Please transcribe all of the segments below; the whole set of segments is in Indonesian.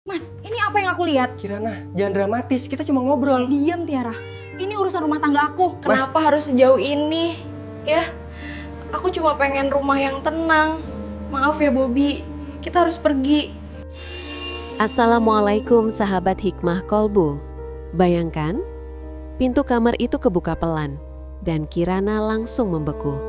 Mas, ini apa yang aku lihat? Kirana, jangan dramatis, kita cuma ngobrol. Diam Tiara, ini urusan rumah tangga aku. Kenapa harus sejauh ini? Ya, aku cuma pengen rumah yang tenang. Maaf ya Bobby, kita harus pergi. Assalamualaikum sahabat hikmah kolbu. Bayangkan, pintu kamar itu kebuka pelan dan Kirana langsung membeku.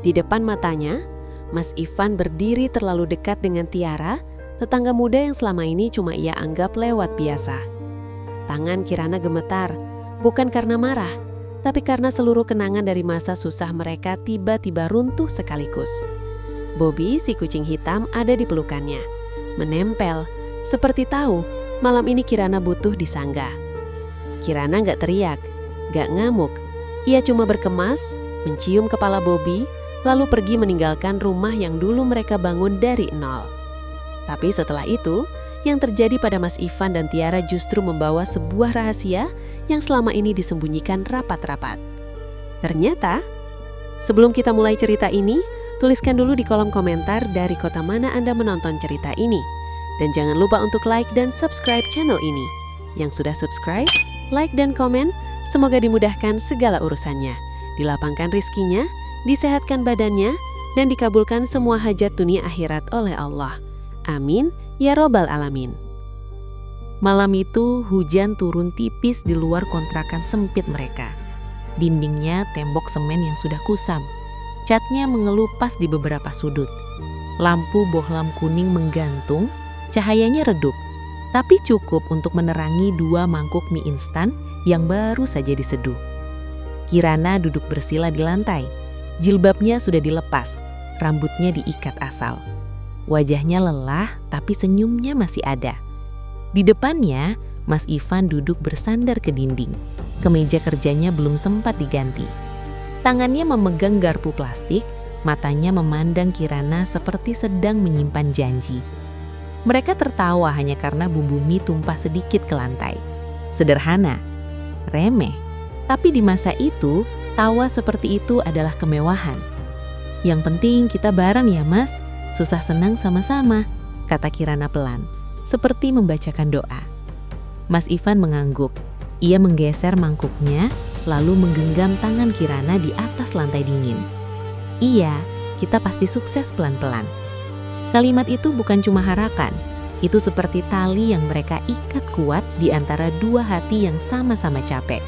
Di depan matanya, Mas Ivan berdiri terlalu dekat dengan Tiara, tetangga muda yang selama ini cuma ia anggap lewat biasa. Tangan Kirana gemetar, bukan karena marah, tapi karena seluruh kenangan dari masa susah mereka tiba-tiba runtuh sekaligus. Bobby, si kucing hitam, ada di pelukannya, menempel, seperti tahu malam ini Kirana butuh disanggah. Kirana gak teriak, gak ngamuk, ia cuma berkemas, mencium kepala Bobby, lalu pergi meninggalkan rumah yang dulu mereka bangun dari nol. Tapi setelah itu, yang terjadi pada Mas Ivan dan Tiara justru membawa sebuah rahasia yang selama ini disembunyikan rapat-rapat. Ternyata, sebelum kita mulai cerita ini, tuliskan dulu di kolom komentar dari kota mana Anda menonton cerita ini. Dan jangan lupa untuk like dan subscribe channel ini. Yang sudah subscribe, like dan komen, semoga dimudahkan segala urusannya, dilapangkan rizkinya, disehatkan badannya, dan dikabulkan semua hajat dunia akhirat oleh Allah. Amin, ya robbal alamin. Malam itu hujan turun tipis di luar kontrakan sempit mereka. Dindingnya tembok semen yang sudah kusam. Catnya mengelupas di beberapa sudut. Lampu bohlam kuning menggantung, cahayanya redup, tapi cukup untuk menerangi 2 mangkuk mie instan yang baru saja diseduh. Kirana duduk bersila di lantai. Jilbabnya sudah dilepas, rambutnya diikat asal. Wajahnya lelah, tapi senyumnya masih ada. Di depannya, Mas Ivan duduk bersandar ke dinding. Kemeja kerjanya belum sempat diganti. Tangannya memegang garpu plastik, matanya memandang Kirana seperti sedang menyimpan janji. Mereka tertawa hanya karena bumbu mie tumpah sedikit ke lantai. Sederhana, remeh, tapi di masa itu, tawa seperti itu adalah kemewahan. Yang penting kita bareng ya mas, susah senang sama-sama, kata Kirana pelan, seperti membacakan doa. Mas Ivan mengangguk. Ia menggeser mangkuknya, lalu menggenggam tangan Kirana di atas lantai dingin. Iya, kita pasti sukses pelan-pelan. Kalimat itu bukan cuma harapan, itu seperti tali yang mereka ikat kuat di antara 2 hati yang sama-sama capek.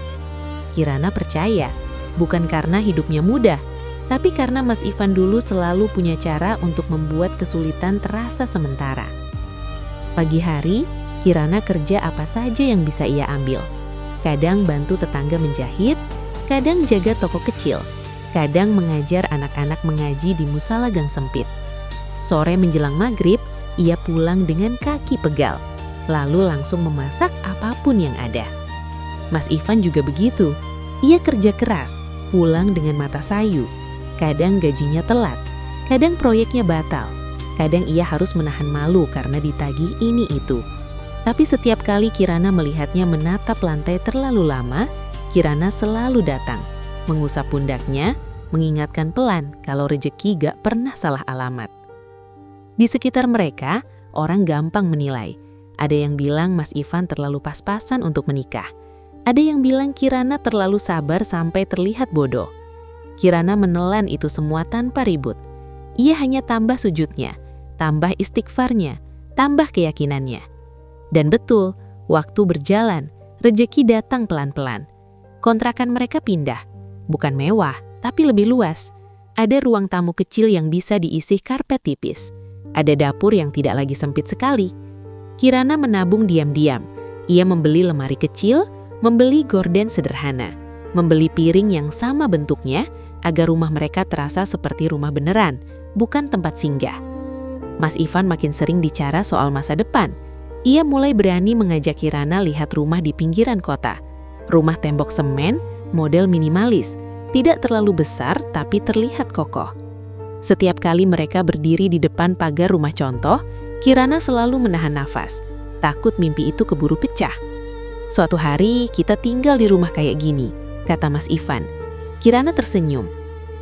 Kirana percaya, bukan karena hidupnya mudah, tapi karena Mas Ivan dulu selalu punya cara untuk membuat kesulitan terasa sementara. Pagi hari, Kirana kerja apa saja yang bisa ia ambil. Kadang bantu tetangga menjahit, kadang jaga toko kecil, kadang mengajar anak-anak mengaji di musala gang sempit. Sore menjelang maghrib, ia pulang dengan kaki pegal, lalu langsung memasak apapun yang ada. Mas Ivan juga begitu, ia kerja keras, pulang dengan mata sayu. Kadang gajinya telat, kadang proyeknya batal, kadang ia harus menahan malu karena ditagih ini itu. Tapi setiap kali Kirana melihatnya menatap lantai terlalu lama, Kirana selalu datang, mengusap pundaknya, mengingatkan pelan kalau rejeki gak pernah salah alamat. Di sekitar mereka, orang gampang menilai. Ada yang bilang Mas Ivan terlalu pas-pasan untuk menikah. Ada yang bilang Kirana terlalu sabar sampai terlihat bodoh. Kirana menelan itu semua tanpa ribut. Ia hanya tambah sujudnya, tambah istighfarnya, tambah keyakinannya. Dan betul, waktu berjalan, rejeki datang pelan-pelan. Kontrakan mereka pindah, bukan mewah, tapi lebih luas. Ada ruang tamu kecil yang bisa diisi karpet tipis. Ada dapur yang tidak lagi sempit sekali. Kirana menabung diam-diam. Ia membeli lemari kecil, membeli gorden sederhana, membeli piring yang sama bentuknya, agar rumah mereka terasa seperti rumah beneran, bukan tempat singgah. Mas Ivan makin sering bicara soal masa depan. Ia mulai berani mengajak Kirana lihat rumah di pinggiran kota. Rumah tembok semen, model minimalis, tidak terlalu besar tapi terlihat kokoh. Setiap kali mereka berdiri di depan pagar rumah contoh, Kirana selalu menahan nafas, takut mimpi itu keburu pecah. Suatu hari kita tinggal di rumah kayak gini, kata Mas Ivan. Kirana tersenyum.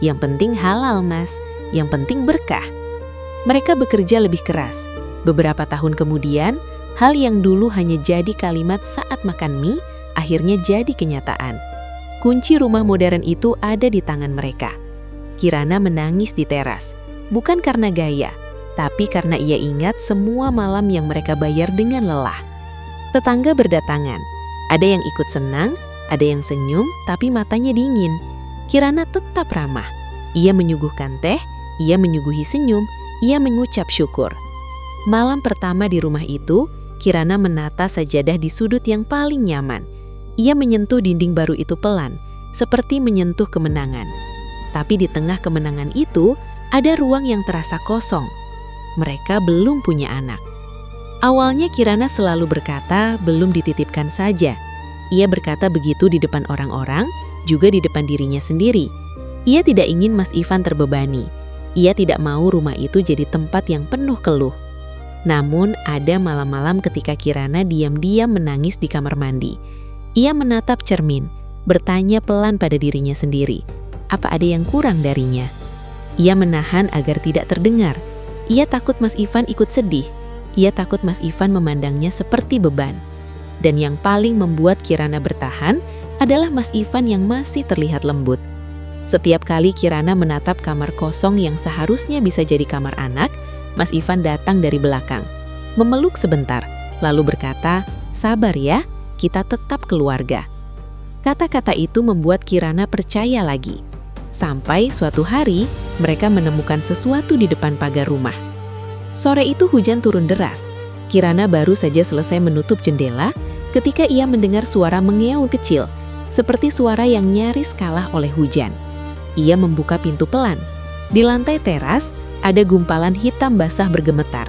Yang penting halal mas, yang penting berkah. Mereka bekerja lebih keras. Beberapa tahun kemudian, Hal yang dulu hanya jadi kalimat saat makan mie, akhirnya jadi kenyataan. Kunci rumah modern itu ada di tangan mereka. Kirana menangis di teras, bukan karena gaya, tapi karena ia ingat semua malam yang mereka bayar dengan lelah. Tetangga berdatangan, ada yang ikut senang, ada yang senyum, tapi matanya dingin. Kirana tetap ramah. Ia menyuguhkan teh, ia menyuguhi senyum, ia mengucap syukur. Malam pertama di rumah itu, Kirana menata sajadah di sudut yang paling nyaman. Ia menyentuh dinding baru itu pelan, seperti menyentuh kemenangan. Tapi di tengah kemenangan itu, ada ruang yang terasa kosong. Mereka belum punya anak. Awalnya Kirana selalu berkata belum dititipkan saja. Ia berkata begitu di depan orang-orang, juga di depan dirinya sendiri. Ia tidak ingin Mas Ivan terbebani. Ia tidak mau rumah itu jadi tempat yang penuh keluh. Namun ada malam-malam ketika Kirana diam-diam menangis di kamar mandi. Ia menatap cermin, bertanya pelan pada dirinya sendiri, apa ada yang kurang darinya? Ia menahan agar tidak terdengar. Ia takut Mas Ivan ikut sedih. Ia takut Mas Ivan memandangnya seperti beban. Dan yang paling membuat Kirana bertahan adalah Mas Ivan yang masih terlihat lembut. Setiap kali Kirana menatap kamar kosong yang seharusnya bisa jadi kamar anak, Mas Ivan datang dari belakang, memeluk sebentar, lalu berkata, "Sabar ya, kita tetap keluarga." Kata-kata itu membuat Kirana percaya lagi. Sampai suatu hari, mereka menemukan sesuatu di depan pagar rumah. Sore itu hujan turun deras. Kirana baru saja selesai menutup jendela ketika ia mendengar suara mengeong kecil, seperti suara yang nyaris kalah oleh hujan. Ia membuka pintu pelan. Di lantai teras, ada gumpalan hitam basah bergemetar.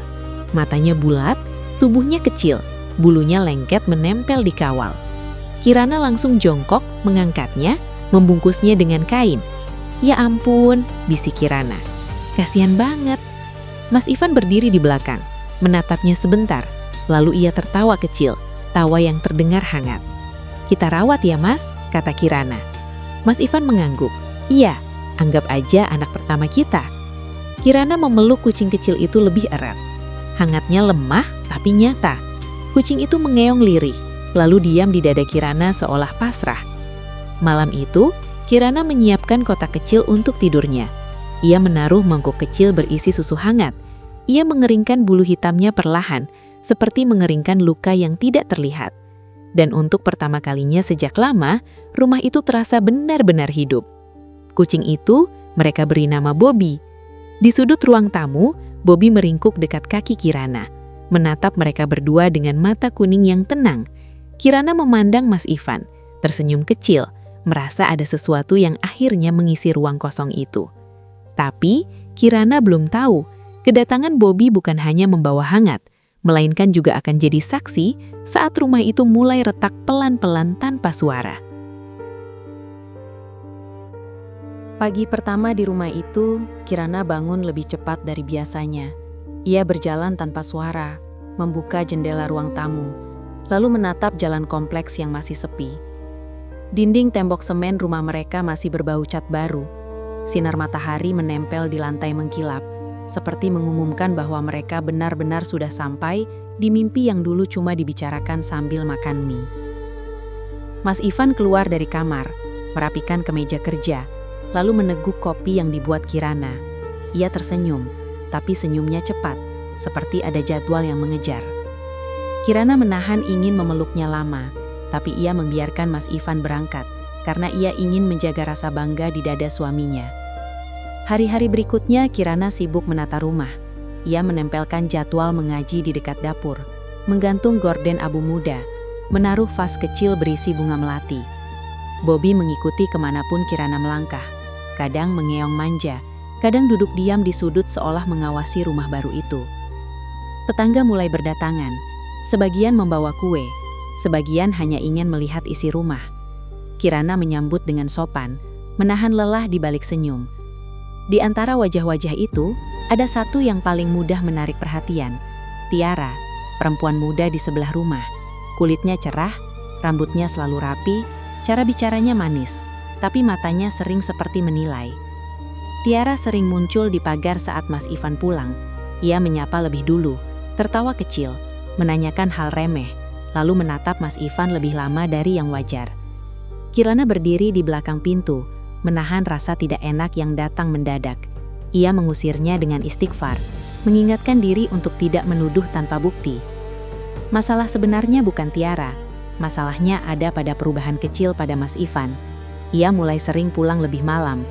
Matanya bulat, tubuhnya kecil, bulunya lengket menempel di kawal. Kirana langsung jongkok, mengangkatnya, membungkusnya dengan kain. "Ya ampun," bisik Kirana. "Kasihan banget." Mas Ivan berdiri di belakang, menatapnya sebentar, lalu ia tertawa kecil, tawa yang terdengar hangat. "Kita rawat ya Mas," kata Kirana. Mas Ivan mengangguk. "Iya, anggap aja anak pertama kita." Kirana memeluk kucing kecil itu lebih erat. Hangatnya lemah tapi nyata. Kucing itu mengeong lirih, lalu diam di dada Kirana seolah pasrah. Malam itu, Kirana menyiapkan kotak kecil untuk tidurnya. Ia menaruh mangkuk kecil berisi susu hangat. Ia mengeringkan bulu hitamnya perlahan, seperti mengeringkan luka yang tidak terlihat. Dan untuk pertama kalinya sejak lama, rumah itu terasa benar-benar hidup. Kucing itu mereka beri nama Bobby. Di sudut ruang tamu, Bobby meringkuk dekat kaki Kirana, menatap mereka berdua dengan mata kuning yang tenang. Kirana memandang Mas Ivan, tersenyum kecil, merasa ada sesuatu yang akhirnya mengisi ruang kosong itu. Tapi, Kirana belum tahu, kedatangan Bobby bukan hanya membawa hangat, melainkan juga akan jadi saksi saat rumah itu mulai retak pelan-pelan tanpa suara. Pagi pertama di rumah itu, Kirana bangun lebih cepat dari biasanya. Ia berjalan tanpa suara, membuka jendela ruang tamu, lalu menatap jalan kompleks yang masih sepi. Dinding tembok semen rumah mereka masih berbau cat baru. Sinar matahari menempel di lantai mengkilap, seperti mengumumkan bahwa mereka benar-benar sudah sampai di mimpi yang dulu cuma dibicarakan sambil makan mie. Mas Ivan keluar dari kamar, merapikan kemeja kerja, lalu meneguk kopi yang dibuat Kirana. Ia tersenyum, tapi senyumnya cepat, seperti ada jadwal yang mengejar. Kirana menahan ingin memeluknya lama, tapi ia membiarkan Mas Ivan berangkat, karena ia ingin menjaga rasa bangga di dada suaminya. Hari-hari berikutnya Kirana sibuk menata rumah. Ia menempelkan jadwal mengaji di dekat dapur, menggantung gorden abu muda, menaruh vas kecil berisi bunga melati. Bobby mengikuti kemanapun Kirana melangkah, kadang mengeong manja, kadang duduk diam di sudut seolah mengawasi rumah baru itu. Tetangga mulai berdatangan, sebagian membawa kue, sebagian hanya ingin melihat isi rumah. Kirana menyambut dengan sopan, menahan lelah di balik senyum. Di antara wajah-wajah itu, ada satu yang paling mudah menarik perhatian. Tiara, perempuan muda di sebelah rumah. Kulitnya cerah, rambutnya selalu rapi, cara bicaranya manis, tapi matanya sering seperti menilai. Tiara sering muncul di pagar saat Mas Ivan pulang. Ia menyapa lebih dulu, tertawa kecil, menanyakan hal remeh, lalu menatap Mas Ivan lebih lama dari yang wajar. Kirana berdiri di belakang pintu, menahan rasa tidak enak yang datang mendadak. Ia mengusirnya dengan istighfar, mengingatkan diri untuk tidak menuduh tanpa bukti. Masalah sebenarnya bukan Tiara, masalahnya ada pada perubahan kecil pada Mas Ivan. Ia mulai sering pulang lebih malam.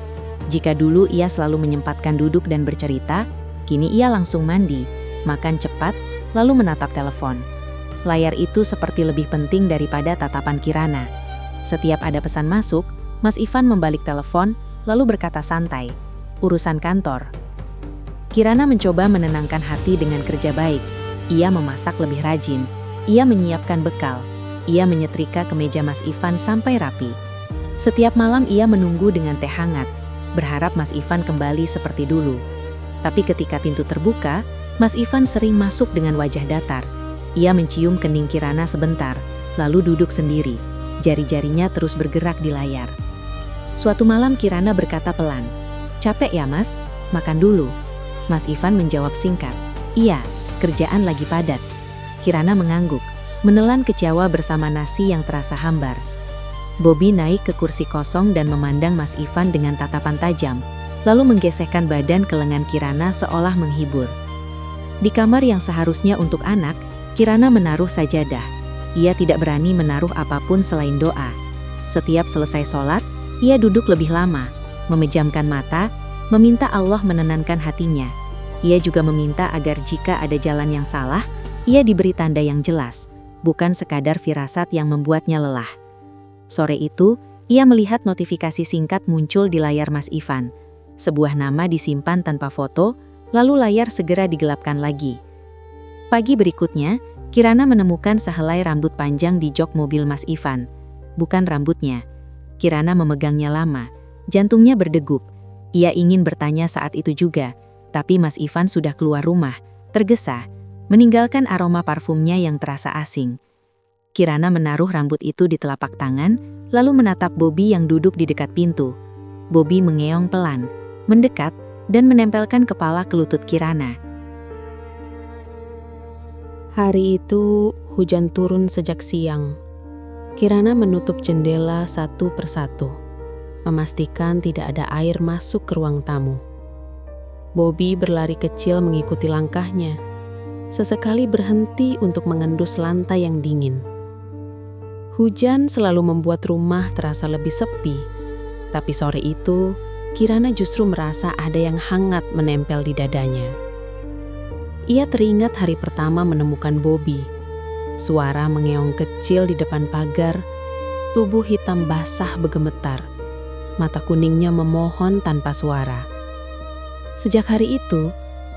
Jika dulu ia selalu menyempatkan duduk dan bercerita, kini ia langsung mandi, makan cepat, lalu menatap telepon. Layar itu seperti lebih penting daripada tatapan Kirana. Setiap ada pesan masuk, Mas Ivan membalik telepon, lalu berkata santai, "Urusan kantor." Kirana mencoba menenangkan hati dengan kerja baik. Ia memasak lebih rajin. Ia menyiapkan bekal. Ia menyetrika kemeja Mas Ivan sampai rapi. Setiap malam ia menunggu dengan teh hangat, berharap Mas Ivan kembali seperti dulu. Tapi ketika pintu terbuka, Mas Ivan sering masuk dengan wajah datar. Ia mencium kening Kirana sebentar, lalu duduk sendiri. Jari-jarinya terus bergerak di layar. Suatu malam Kirana berkata pelan, "Capek ya Mas? Makan dulu." Mas Ivan menjawab singkat, "Iya, kerjaan lagi padat." Kirana mengangguk, menelan kecewa bersama nasi yang terasa hambar. Bobby naik ke kursi kosong dan memandang Mas Ivan dengan tatapan tajam, lalu menggesekkan badan ke lengan Kirana seolah menghibur. Di kamar yang seharusnya untuk anak, Kirana menaruh sajadah. Ia tidak berani menaruh apapun selain doa. Setiap selesai sholat, ia duduk lebih lama, memejamkan mata, meminta Allah menenangkan hatinya. Ia juga meminta agar jika ada jalan yang salah, ia diberi tanda yang jelas, bukan sekadar firasat yang membuatnya lelah. Sore itu, ia melihat notifikasi singkat muncul di layar Mas Ivan. Sebuah nama disimpan tanpa foto, lalu layar segera digelapkan lagi. Pagi berikutnya, Kirana menemukan sehelai rambut panjang di jok mobil Mas Ivan. Bukan rambutnya. Kirana memegangnya lama, jantungnya berdegup. Ia ingin bertanya saat itu juga, tapi Mas Ivan sudah keluar rumah, tergesa, meninggalkan aroma parfumnya yang terasa asing. Kirana menaruh rambut itu di telapak tangan, lalu menatap Bobby yang duduk di dekat pintu. Bobby mengeong pelan, mendekat, dan menempelkan kepala ke lutut Kirana. Hari itu, hujan turun sejak siang. Kirana menutup jendela satu persatu, memastikan tidak ada air masuk ke ruang tamu. Bobby berlari kecil mengikuti langkahnya, sesekali berhenti untuk mengendus lantai yang dingin. Hujan selalu membuat rumah terasa lebih sepi, tapi sore itu, Kirana justru merasa ada yang hangat menempel di dadanya. Ia teringat hari pertama menemukan Bobby. Suara mengeong kecil di depan pagar, tubuh hitam basah bergemetar, mata kuningnya memohon tanpa suara. Sejak hari itu,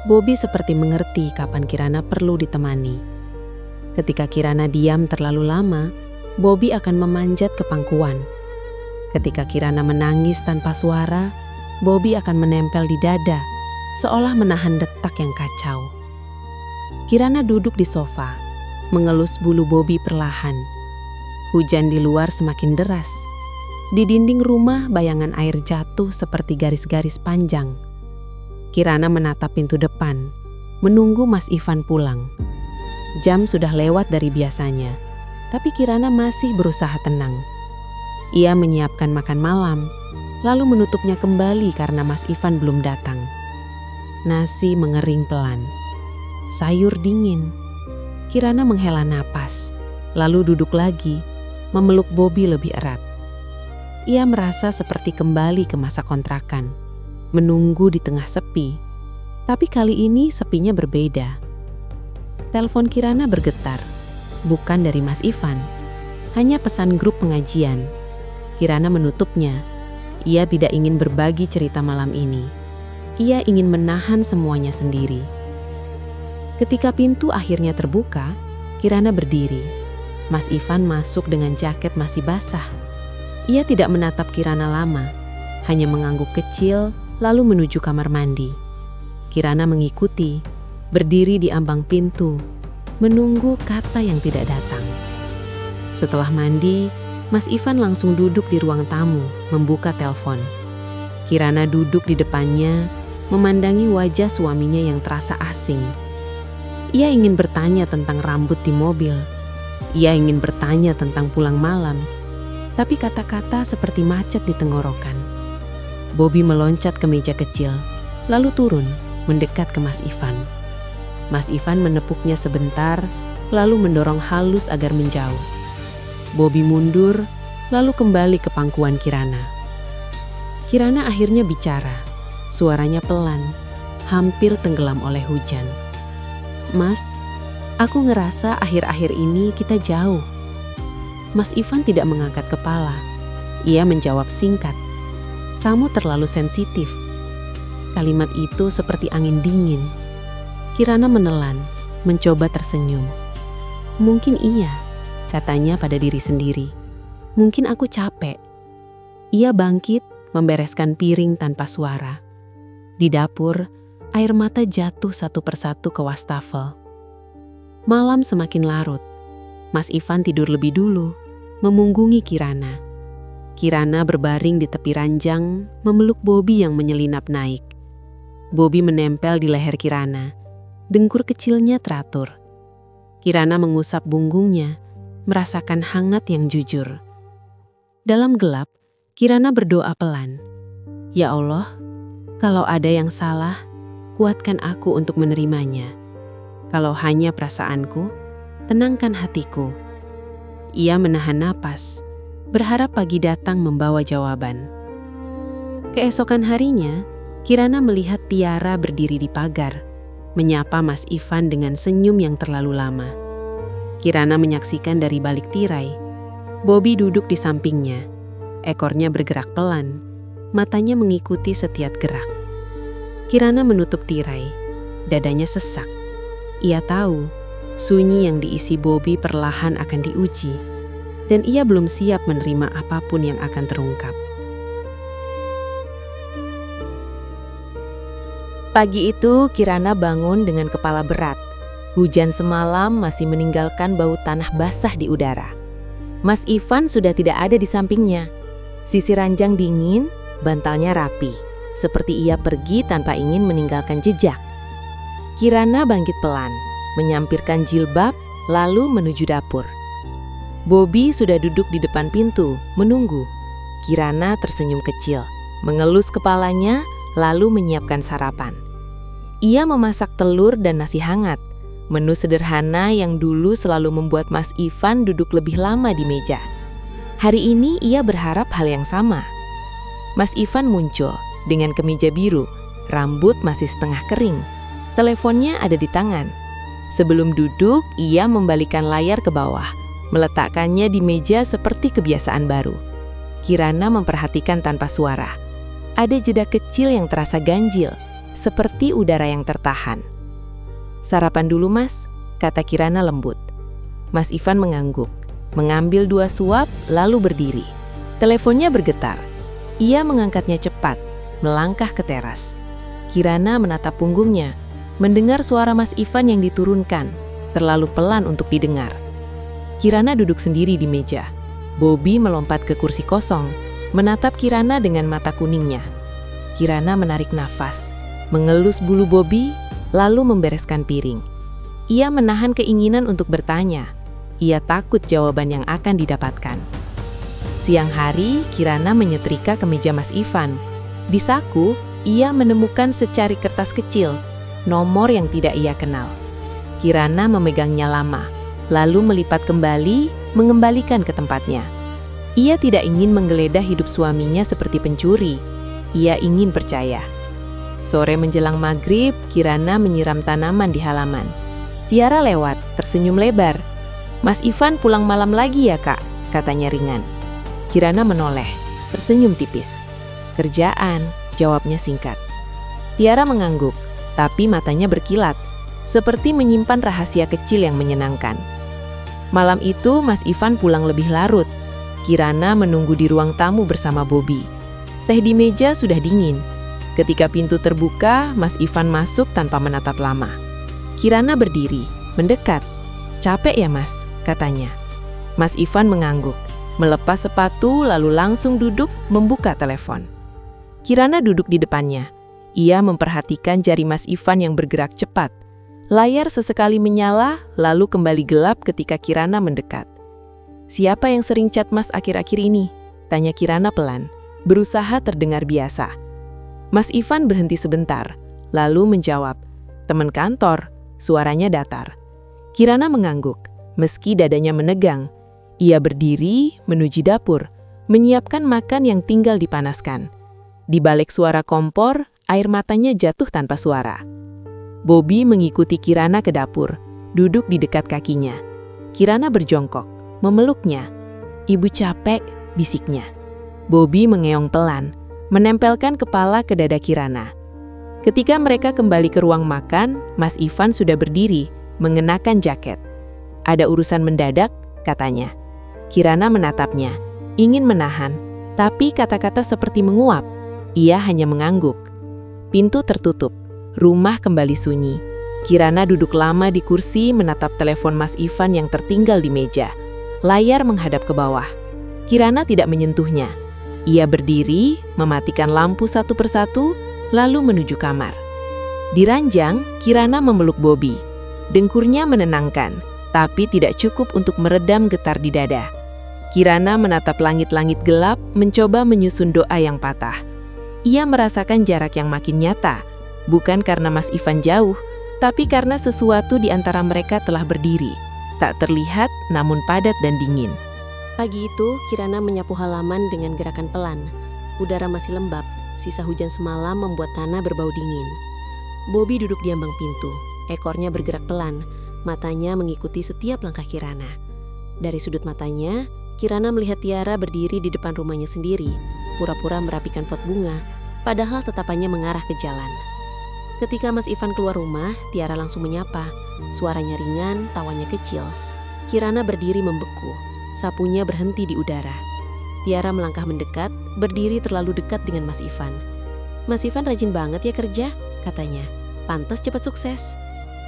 Bobby seperti mengerti kapan Kirana perlu ditemani. Ketika Kirana diam terlalu lama, Bobby akan memanjat ke pangkuan. Ketika Kirana menangis tanpa suara, Bobby akan menempel di dada, seolah menahan detak yang kacau. Kirana duduk di sofa, mengelus bulu Bobby perlahan. Hujan di luar semakin deras. Di dinding rumah bayangan air jatuh seperti garis-garis panjang. Kirana menatap pintu depan, menunggu Mas Ivan pulang. Jam sudah lewat dari biasanya, tapi Kirana masih berusaha tenang. Ia menyiapkan makan malam, lalu menutupnya kembali karena Mas Ivan belum datang. Nasi mengering pelan. Sayur dingin. Kirana menghela napas, lalu duduk lagi, memeluk Bobby lebih erat. Ia merasa seperti kembali ke masa kontrakan, menunggu di tengah sepi. Tapi kali ini sepinya berbeda. Telepon Kirana bergetar, bukan dari Mas Ivan, hanya pesan grup pengajian. Kirana menutupnya. Ia tidak ingin berbagi cerita malam ini. Ia ingin menahan semuanya sendiri. Ketika pintu akhirnya terbuka, Kirana berdiri. Mas Ivan masuk dengan jaket masih basah. Ia tidak menatap Kirana lama, hanya mengangguk kecil lalu menuju kamar mandi. Kirana mengikuti, berdiri di ambang pintu, menunggu kata yang tidak datang. Setelah mandi, Mas Ivan langsung duduk di ruang tamu, membuka telepon. Kirana duduk di depannya, memandangi wajah suaminya yang terasa asing. Ia ingin bertanya tentang rambut di mobil. Ia ingin bertanya tentang pulang malam. Tapi kata-kata seperti macet di tenggorokan. Bobby meloncat ke meja kecil, lalu turun, mendekat ke Mas Ivan. Mas Ivan menepuknya sebentar, lalu mendorong halus agar menjauh. Bobby mundur, lalu kembali ke pangkuan Kirana. Kirana akhirnya bicara, suaranya pelan, hampir tenggelam oleh hujan. Mas, aku ngerasa akhir-akhir ini kita jauh. Mas Ivan tidak mengangkat kepala. Ia menjawab singkat. Kamu terlalu sensitif. Kalimat itu seperti angin dingin. Kirana menelan, mencoba tersenyum. Mungkin iya, katanya pada diri sendiri. Mungkin aku capek. Ia bangkit, membereskan piring tanpa suara. Di dapur, air mata jatuh satu persatu ke wastafel. Malam semakin larut. Mas Ivan tidur lebih dulu, memunggungi Kirana. Kirana berbaring di tepi ranjang, memeluk Bobby yang menyelinap naik. Bobby menempel di leher Kirana. Dengkur kecilnya teratur. Kirana mengusap punggungnya, merasakan hangat yang jujur. Dalam gelap, Kirana berdoa pelan. Ya Allah, kalau ada yang salah, kuatkan aku untuk menerimanya. Kalau hanya perasaanku, tenangkan hatiku. Ia menahan napas, berharap pagi datang membawa jawaban. Keesokan harinya, Kirana melihat Tiara berdiri di pagar, menyapa Mas Ivan dengan senyum yang terlalu lama. Kirana menyaksikan dari balik tirai. Bobby duduk di sampingnya. Ekornya bergerak pelan, matanya mengikuti setiap gerak. Kirana menutup tirai, dadanya sesak. Ia tahu, sunyi yang diisi Bobby perlahan akan diuji, dan ia belum siap menerima apapun yang akan terungkap. Pagi itu Kirana bangun dengan kepala berat. Hujan semalam masih meninggalkan bau tanah basah di udara. Mas Ivan sudah tidak ada di sampingnya. Sisi ranjang dingin, bantalnya rapi, seperti ia pergi tanpa ingin meninggalkan jejak. Kirana bangkit pelan, menyampirkan jilbab, lalu menuju dapur. Bobby sudah duduk di depan pintu, menunggu. Kirana tersenyum kecil, mengelus kepalanya, lalu menyiapkan sarapan. Ia memasak telur dan nasi hangat, menu sederhana yang dulu selalu membuat Mas Ivan duduk lebih lama di meja. Hari ini ia berharap hal yang sama. Mas Ivan muncul dengan kemeja biru, rambut masih setengah kering. Teleponnya ada di tangan. Sebelum duduk, ia membalikkan layar ke bawah, meletakkannya di meja seperti kebiasaan baru. Kirana memperhatikan tanpa suara. Ada jeda kecil yang terasa ganjil, seperti udara yang tertahan. Sarapan dulu mas, kata Kirana lembut. Mas Ivan mengangguk, mengambil 2 suap, lalu berdiri. Teleponnya bergetar. Ia mengangkatnya cepat, melangkah ke teras. Kirana menatap punggungnya, mendengar suara Mas Ivan yang diturunkan, terlalu pelan untuk didengar. Kirana duduk sendiri di meja. Bobby melompat ke kursi kosong, menatap Kirana dengan mata kuningnya. Kirana menarik nafas, mengelus bulu Bobby, lalu membereskan piring. Ia menahan keinginan untuk bertanya. Ia takut jawaban yang akan didapatkan. Siang hari, Kirana menyetrika ke meja Mas Ivan. Di saku, ia menemukan secari kertas kecil, nomor yang tidak ia kenal. Kirana memegangnya lama, lalu melipat kembali, mengembalikan ke tempatnya. Ia tidak ingin menggeledah hidup suaminya seperti pencuri. Ia ingin percaya. Sore menjelang maghrib, Kirana menyiram tanaman di halaman. Tiara lewat, tersenyum lebar. Mas Ivan pulang malam lagi ya kak, katanya ringan. Kirana menoleh, tersenyum tipis. Kerjaan, jawabnya singkat. Tiara mengangguk, tapi matanya berkilat, seperti menyimpan rahasia kecil yang menyenangkan. Malam itu Mas Ivan pulang lebih larut. Kirana menunggu di ruang tamu bersama Bobby. Teh di meja sudah dingin. Ketika pintu terbuka, Mas Ivan masuk tanpa menatap lama. Kirana berdiri, mendekat. Capek ya mas, katanya. Mas Ivan mengangguk, melepas sepatu lalu langsung duduk membuka telepon. Kirana duduk di depannya. Ia memperhatikan jari Mas Ivan yang bergerak cepat. Layar sesekali menyala, lalu kembali gelap ketika Kirana mendekat. "Siapa yang sering chat Mas akhir-akhir ini?" tanya Kirana pelan, berusaha terdengar biasa. Mas Ivan berhenti sebentar, lalu menjawab, "Teman kantor." Suaranya datar. Kirana mengangguk, meski dadanya menegang. Ia berdiri menuju dapur, menyiapkan makan yang tinggal dipanaskan. Di balik suara kompor, air matanya jatuh tanpa suara. Bobby mengikuti Kirana ke dapur, duduk di dekat kakinya. Kirana berjongkok, memeluknya. "Ibu capek," bisiknya. Bobby mengeong pelan, menempelkan kepala ke dada Kirana. Ketika mereka kembali ke ruang makan, Mas Ivan sudah berdiri, mengenakan jaket. "Ada urusan mendadak," katanya. Kirana menatapnya, ingin menahan, tapi kata-kata seperti menguap. Ia hanya mengangguk. Pintu tertutup. Rumah kembali sunyi. Kirana duduk lama di kursi menatap telepon Mas Ivan yang tertinggal di meja. Layar menghadap ke bawah. Kirana tidak menyentuhnya. Ia berdiri, mematikan lampu satu persatu, lalu menuju kamar. Di ranjang, Kirana memeluk Bobby. Dengkurnya menenangkan, tapi tidak cukup untuk meredam getar di dada. Kirana menatap langit-langit gelap, mencoba menyusun doa yang patah. Ia merasakan jarak yang makin nyata, bukan karena Mas Ivan jauh, tapi karena sesuatu di antara mereka telah berdiri, tak terlihat namun padat dan dingin. Pagi itu, Kirana menyapu halaman dengan gerakan pelan. Udara masih lembab, sisa hujan semalam membuat tanah berbau dingin. Bobby duduk di ambang pintu, ekornya bergerak pelan, matanya mengikuti setiap langkah Kirana. Dari sudut matanya, Kirana melihat Tiara berdiri di depan rumahnya sendiri, pura-pura merapikan pot bunga, padahal tatapannya mengarah ke jalan. Ketika Mas Ivan keluar rumah, Tiara langsung menyapa. Suaranya ringan, tawanya kecil. Kirana berdiri membeku, sapunya berhenti di udara. Tiara melangkah mendekat, berdiri terlalu dekat dengan Mas Ivan. "Mas Ivan rajin banget ya kerja," katanya. "Pantas cepat sukses."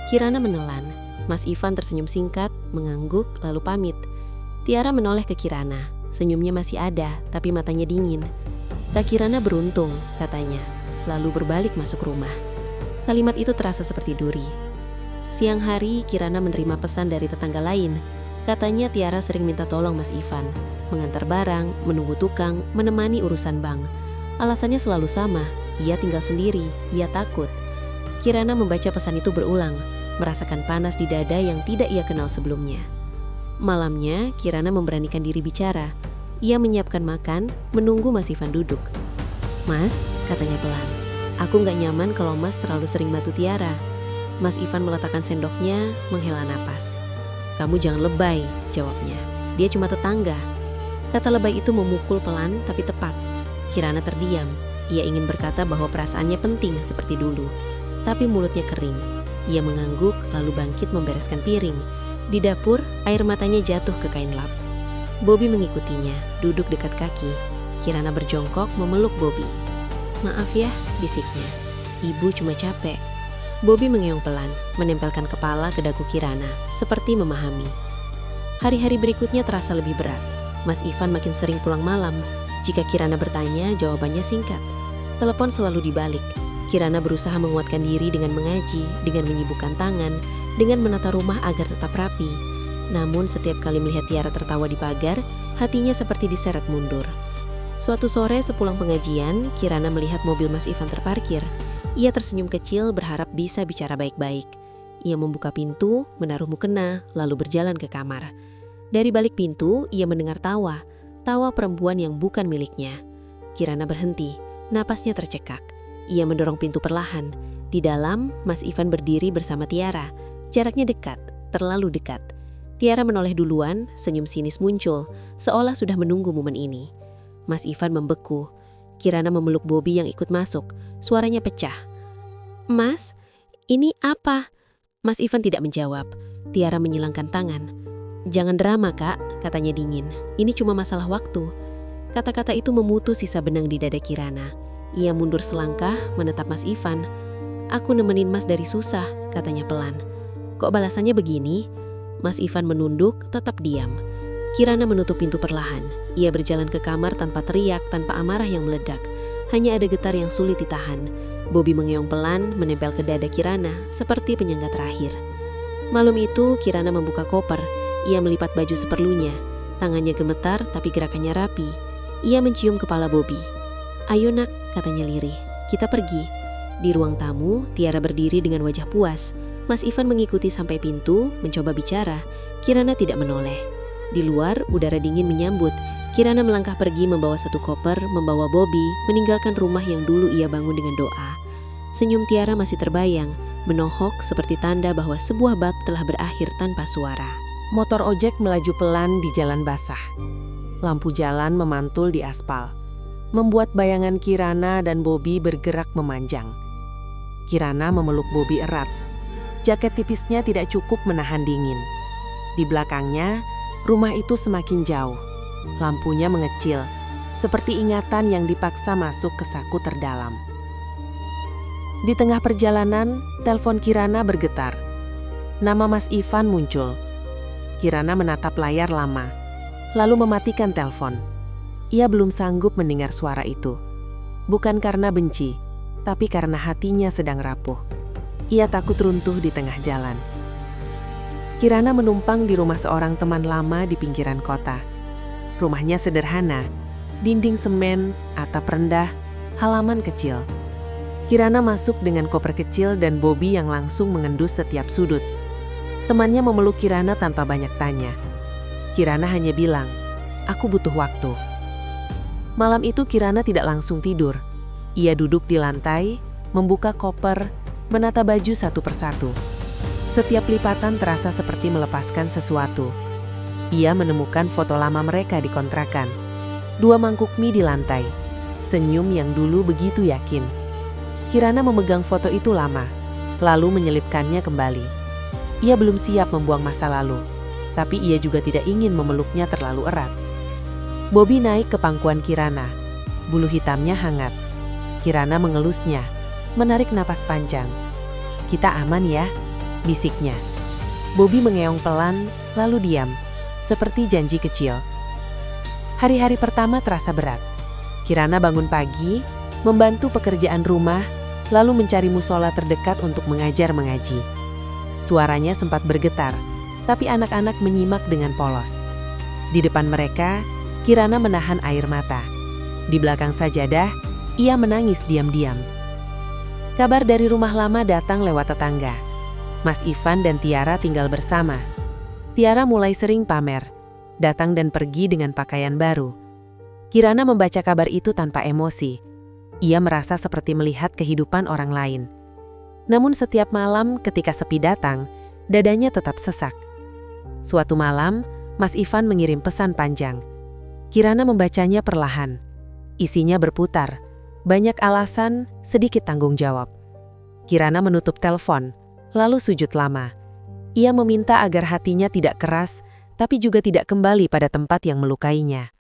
Kirana menelan. Mas Ivan tersenyum singkat, mengangguk, lalu pamit. Tiara menoleh ke Kirana. Senyumnya masih ada, tapi matanya dingin. "Kak Kirana beruntung," katanya, lalu berbalik masuk rumah. Kalimat itu terasa seperti duri. Siang hari, Kirana menerima pesan dari tetangga lain. Katanya Tiara sering minta tolong Mas Ivan, mengantar barang, menunggu tukang, menemani urusan bank. Alasannya selalu sama, ia tinggal sendiri, ia takut. Kirana membaca pesan itu berulang, merasakan panas di dada yang tidak ia kenal sebelumnya. Malamnya, Kirana memberanikan diri bicara. Ia menyiapkan makan, menunggu Mas Ivan duduk. "Mas," katanya pelan, "aku nggak nyaman kalau Mas terlalu sering bantu Tiara." Mas Ivan meletakkan sendoknya, menghela napas. "Kamu jangan lebay," jawabnya. "Dia cuma tetangga." Kata lebay itu memukul pelan tapi tepat. Kirana terdiam. Ia ingin berkata bahwa perasaannya penting seperti dulu, tapi mulutnya kering. Ia mengangguk lalu bangkit membereskan piring. Di dapur, air matanya jatuh ke kain lap. Bobby mengikutinya, duduk dekat kaki. Kirana berjongkok memeluk Bobby. "Maaf ya," bisiknya. "Ibu cuma capek." Bobby mengeong pelan, menempelkan kepala ke dagu Kirana, seperti memahami. Hari-hari berikutnya terasa lebih berat. Mas Ivan makin sering pulang malam. Jika Kirana bertanya, jawabannya singkat. Telepon selalu dibalik. Kirana berusaha menguatkan diri dengan mengaji, dengan menyibukkan tangan, dengan menata rumah agar tetap rapi. Namun setiap kali melihat Tiara tertawa di pagar, hatinya seperti diseret mundur. Suatu sore sepulang pengajian, Kirana melihat mobil Mas Ivan terparkir. Ia tersenyum kecil berharap bisa bicara baik-baik. Ia membuka pintu, menaruh mukena, lalu berjalan ke kamar. Dari balik pintu, ia mendengar tawa perempuan yang bukan miliknya. Kirana berhenti, napasnya tercekak. Ia mendorong pintu perlahan. Di dalam, Mas Ivan berdiri bersama Tiara. Jaraknya dekat, terlalu dekat. Tiara menoleh duluan, senyum sinis muncul, seolah sudah menunggu momen ini. Mas Ivan membeku. Kirana memeluk Bobby yang ikut masuk. Suaranya pecah. "Mas, ini apa?" Mas Ivan tidak menjawab. Tiara menyilangkan tangan. "Jangan drama, Kak," katanya dingin. "Ini cuma masalah waktu." Kata-kata itu memutus sisa benang di dada Kirana. Ia mundur selangkah, menatap Mas Ivan. "Aku nemenin Mas dari susah," katanya pelan. "Kok balasannya begini?" Mas Ivan menunduk, tetap diam. Kirana menutup pintu perlahan. Ia berjalan ke kamar tanpa teriak, tanpa amarah yang meledak. Hanya ada getar yang sulit ditahan. Bobby mengeong pelan menempel ke dada Kirana seperti penyangga terakhir. Malam itu Kirana membuka koper. Ia melipat baju seperlunya. Tangannya gemetar tapi gerakannya rapi. Ia mencium kepala Bobby. "Ayo nak," katanya lirih. "Kita pergi." Di ruang tamu, Tiara berdiri dengan wajah puas. Mas Ivan mengikuti sampai pintu, mencoba bicara. Kirana tidak menoleh. Di luar, udara dingin menyambut. Kirana melangkah pergi membawa satu koper, membawa Bobby, meninggalkan rumah yang dulu ia bangun dengan doa. Senyum Tiara masih terbayang, menohok seperti tanda bahwa sebuah bab telah berakhir tanpa suara. Motor ojek melaju pelan di jalan basah. Lampu jalan memantul di aspal, membuat bayangan Kirana dan Bobby bergerak memanjang. Kirana memeluk Bobby erat. Jaket tipisnya tidak cukup menahan dingin. Di belakangnya, rumah itu semakin jauh. Lampunya mengecil, seperti ingatan yang dipaksa masuk ke saku terdalam. Di tengah perjalanan, telepon Kirana bergetar. Nama Mas Ivan muncul. Kirana menatap layar lama, lalu mematikan telepon. Ia belum sanggup mendengar suara itu. Bukan karena benci, tapi karena hatinya sedang rapuh. Ia takut runtuh di tengah jalan. Kirana menumpang di rumah seorang teman lama di pinggiran kota. Rumahnya sederhana, dinding semen, atap rendah, halaman kecil. Kirana masuk dengan koper kecil dan Bobby yang langsung mengendus setiap sudut. Temannya memeluk Kirana tanpa banyak tanya. Kirana hanya bilang, "Aku butuh waktu." Malam itu Kirana tidak langsung tidur. Ia duduk di lantai, membuka koper, menata baju satu persatu. Setiap lipatan terasa seperti melepaskan sesuatu. Ia menemukan foto lama mereka di kontrakan. 2 mangkuk mie di lantai. Senyum yang dulu begitu yakin. Kirana memegang foto itu lama, lalu menyelipkannya kembali. Ia belum siap membuang masa lalu, tapi ia juga tidak ingin memeluknya terlalu erat. Bobby naik ke pangkuan Kirana. Bulu hitamnya hangat. Kirana mengelusnya, menarik napas panjang. "Kita aman ya?" bisiknya. Bobby mengeong pelan, lalu diam, seperti janji kecil. Hari-hari pertama terasa berat. Kirana bangun pagi, membantu pekerjaan rumah, lalu mencari musola terdekat untuk mengaji. Suaranya sempat bergetar, tapi anak-anak menyimak dengan polos. Di depan mereka, Kirana menahan air mata. Di belakang sajadah, ia menangis diam-diam. Kabar dari rumah lama datang lewat tetangga. Mas Ivan dan Tiara tinggal bersama. Tiara mulai sering pamer, datang dan pergi dengan pakaian baru. Kirana membaca kabar itu tanpa emosi. Ia merasa seperti melihat kehidupan orang lain. Namun setiap malam ketika sepi datang, dadanya tetap sesak. Suatu malam, Mas Ivan mengirim pesan panjang. Kirana membacanya perlahan. Isinya berputar, banyak alasan, sedikit tanggung jawab. Kirana menutup telepon, lalu sujud lama. Ia meminta agar hatinya tidak keras, tapi juga tidak kembali pada tempat yang melukainya.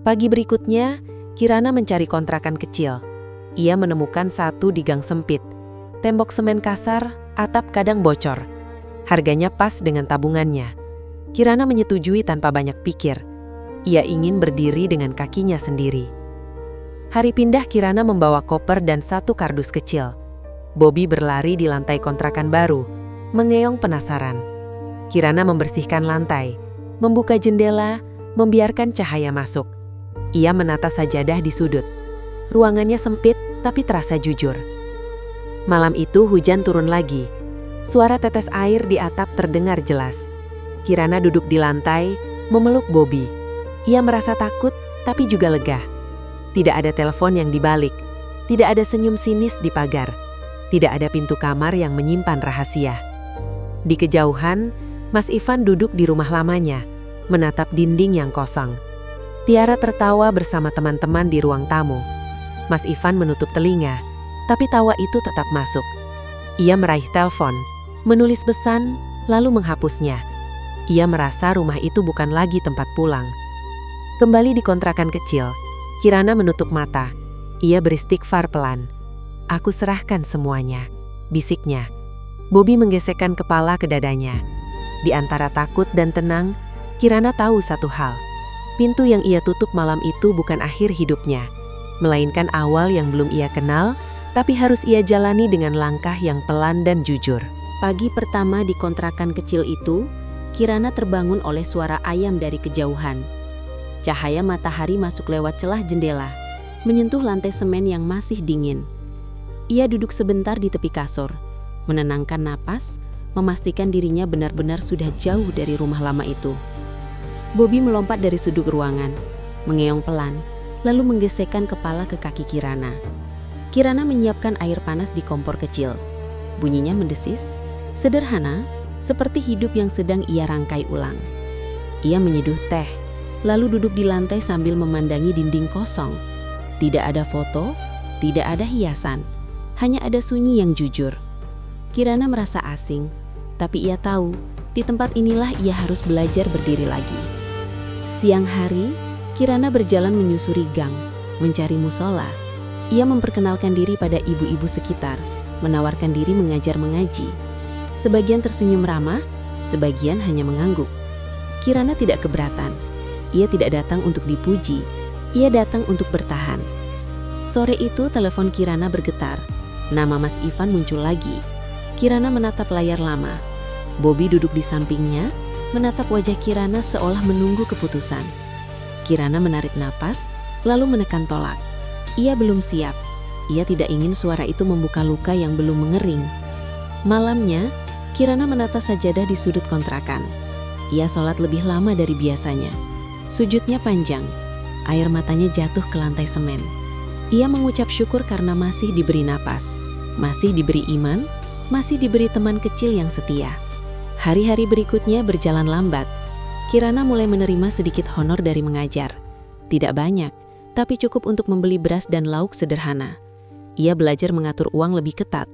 Pagi berikutnya, Kirana mencari kontrakan kecil. Ia menemukan satu di gang sempit. Tembok semen kasar, atap kadang bocor. Harganya pas dengan tabungannya. Kirana menyetujui tanpa banyak pikir. Ia ingin berdiri dengan kakinya sendiri. Hari pindah Kirana membawa koper dan satu kardus kecil. Bobby berlari di lantai kontrakan baru, mengeong penasaran. Kirana membersihkan lantai, membuka jendela, membiarkan cahaya masuk. Ia menata sajadah di sudut. Ruangannya sempit tapi terasa jujur. Malam itu hujan turun lagi. Suara tetes air di atap terdengar jelas. Kirana duduk di lantai, memeluk Bobby. Ia merasa takut tapi juga lega. Tidak ada telepon yang dibalik. Tidak ada senyum sinis di pagar. Tidak ada pintu kamar yang menyimpan rahasia. Di kejauhan, Mas Ivan duduk di rumah lamanya, menatap dinding yang kosong. Tiara tertawa bersama teman-teman di ruang tamu. Mas Ivan menutup telinga, tapi tawa itu tetap masuk. Ia meraih telepon, menulis pesan, lalu menghapusnya. Ia merasa rumah itu bukan lagi tempat pulang. Kembali di kontrakan kecil, Kirana menutup mata. Ia beristighfar pelan. "Aku serahkan semuanya," bisiknya. Bobby menggesekkan kepala ke dadanya. Di antara takut dan tenang, Kirana tahu satu hal. Pintu yang ia tutup malam itu bukan akhir hidupnya, melainkan awal yang belum ia kenal, tapi harus ia jalani dengan langkah yang pelan dan jujur. Pagi pertama di kontrakan kecil itu, Kirana terbangun oleh suara ayam dari kejauhan. Cahaya matahari masuk lewat celah jendela, menyentuh lantai semen yang masih dingin. Ia duduk sebentar di tepi kasur, menenangkan napas, memastikan dirinya benar-benar sudah jauh dari rumah lama itu. Bobby melompat dari sudut ruangan, mengeong pelan, lalu menggesekkan kepala ke kaki Kirana. Kirana menyiapkan air panas di kompor kecil. Bunyinya mendesis, sederhana, seperti hidup yang sedang ia rangkai ulang. Ia menyeduh teh, lalu duduk di lantai sambil memandangi dinding kosong. Tidak ada foto, tidak ada hiasan, hanya ada sunyi yang jujur. Kirana merasa asing, tapi ia tahu di tempat inilah ia harus belajar berdiri lagi. Siang hari, Kirana berjalan menyusuri gang, mencari musola. Ia memperkenalkan diri pada ibu-ibu sekitar, menawarkan diri mengajar mengaji. Sebagian tersenyum ramah, sebagian hanya mengangguk. Kirana tidak keberatan. Ia tidak datang untuk dipuji, ia datang untuk bertahan. Sore itu telepon Kirana bergetar. Nama Mas Ivan muncul lagi. Kirana menatap layar lama. Bobby duduk di sampingnya, menatap wajah Kirana seolah menunggu keputusan. Kirana menarik napas, lalu menekan tolak. Ia belum siap. Ia tidak ingin suara itu membuka luka yang belum mengering. Malamnya, Kirana menata sajadah di sudut kontrakan. Ia sholat lebih lama dari biasanya. Sujudnya panjang, air matanya jatuh ke lantai semen. Ia mengucap syukur karena masih diberi napas, masih diberi iman, masih diberi teman kecil yang setia. Hari-hari berikutnya berjalan lambat. Kirana mulai menerima sedikit honor dari mengajar. Tidak banyak, tapi cukup untuk membeli beras dan lauk sederhana. Ia belajar mengatur uang lebih ketat.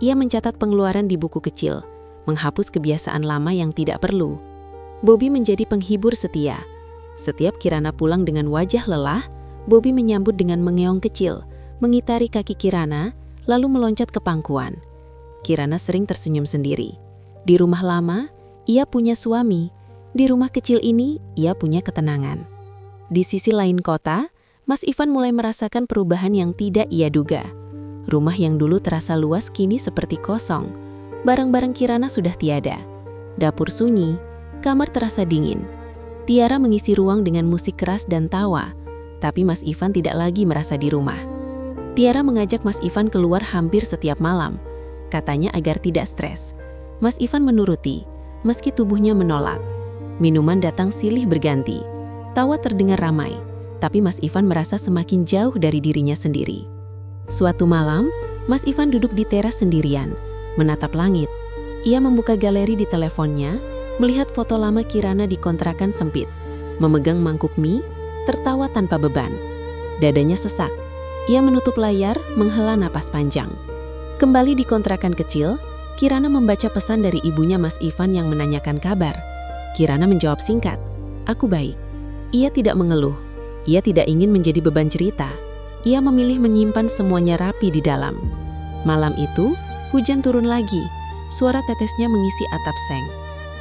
Ia mencatat pengeluaran di buku kecil, menghapus kebiasaan lama yang tidak perlu. Bobby menjadi penghibur setia. Setiap Kirana pulang dengan wajah lelah, Bobby menyambut dengan mengeong kecil, mengitari kaki Kirana, lalu meloncat ke pangkuan. Kirana sering tersenyum sendiri. Di rumah lama, ia punya suami. Di rumah kecil ini, ia punya ketenangan. Di sisi lain kota, Mas Ivan mulai merasakan perubahan yang tidak ia duga. Rumah yang dulu terasa luas kini seperti kosong. Barang-barang Kirana sudah tiada. Dapur sunyi, kamar terasa dingin. Tiara mengisi ruang dengan musik keras dan tawa, tapi Mas Ivan tidak lagi merasa di rumah. Tiara mengajak Mas Ivan keluar hampir setiap malam, katanya agar tidak stres. Mas Ivan menuruti, meski tubuhnya menolak. Minuman datang silih berganti. Tawa terdengar ramai, tapi Mas Ivan merasa semakin jauh dari dirinya sendiri. Suatu malam, Mas Ivan duduk di teras sendirian, menatap langit. Ia membuka galeri di teleponnya, melihat foto lama Kirana di kontrakan sempit, memegang mangkuk mie, tertawa tanpa beban. Dadanya sesak. Ia menutup layar, menghela napas panjang. Kembali di kontrakan kecil, Kirana membaca pesan dari ibunya Mas Ivan yang menanyakan kabar. Kirana menjawab singkat, "Aku baik." Ia tidak mengeluh. Ia tidak ingin menjadi beban cerita. Ia memilih menyimpan semuanya rapi di dalam. Malam itu, hujan turun lagi. Suara tetesnya mengisi atap seng.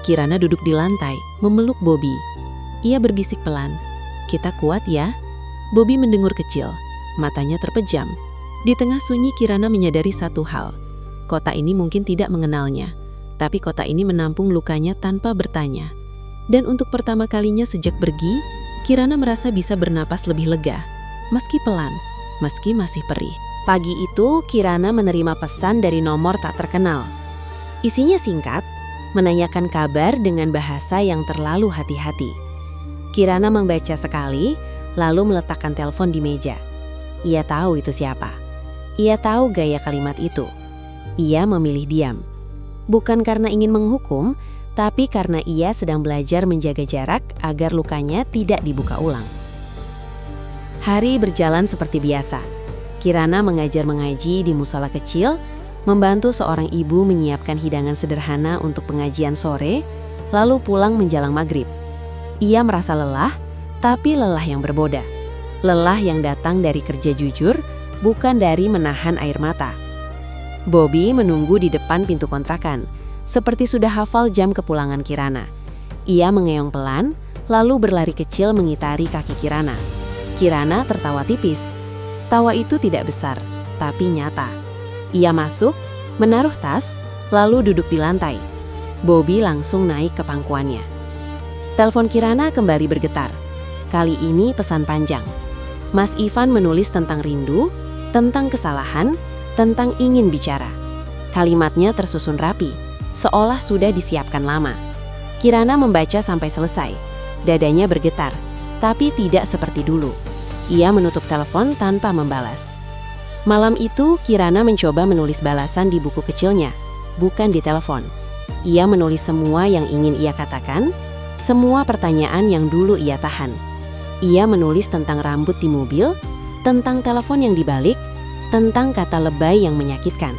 Kirana duduk di lantai, memeluk Bobby. Ia berbisik pelan, "Kita kuat ya." Bobby mendengur kecil, matanya terpejam. Di tengah sunyi Kirana menyadari satu hal. Kota ini mungkin tidak mengenalnya, tapi kota ini menampung lukanya tanpa bertanya. Dan untuk pertama kalinya sejak pergi, Kirana merasa bisa bernapas lebih lega, meski pelan, meski masih perih. Pagi itu, Kirana menerima pesan dari nomor tak terkenal. Isinya singkat, menanyakan kabar dengan bahasa yang terlalu hati-hati. Kirana membaca sekali, lalu meletakkan telepon di meja. Ia tahu itu siapa. Ia tahu gaya kalimat itu. Ia memilih diam. Bukan karena ingin menghukum, tapi karena ia sedang belajar menjaga jarak agar lukanya tidak dibuka ulang. Hari berjalan seperti biasa. Kirana mengajar mengaji di musala kecil, membantu seorang ibu menyiapkan hidangan sederhana untuk pengajian sore, lalu pulang menjelang maghrib. Ia merasa lelah, tapi lelah yang berbeda. Lelah yang datang dari kerja jujur, bukan dari menahan air mata. Bobby menunggu di depan pintu kontrakan, seperti sudah hafal jam kepulangan Kirana. Ia mengeong pelan, lalu berlari kecil mengitari kaki Kirana. Kirana tertawa tipis. Tawa itu tidak besar, tapi nyata. Ia masuk, menaruh tas, lalu duduk di lantai. Bobby langsung naik ke pangkuannya. Telepon Kirana kembali bergetar. Kali ini pesan panjang. Mas Ivan menulis tentang rindu, tentang kesalahan, tentang ingin bicara. Kalimatnya tersusun rapi, seolah sudah disiapkan lama. Kirana membaca sampai selesai. Dadanya bergetar, tapi tidak seperti dulu. Ia menutup telepon tanpa membalas. Malam itu, Kirana mencoba menulis balasan di buku kecilnya, bukan di telepon. Ia menulis semua yang ingin ia katakan, semua pertanyaan yang dulu ia tahan. Ia menulis tentang rambut di mobil, tentang telepon yang dibalik, tentang kata lebay yang menyakitkan.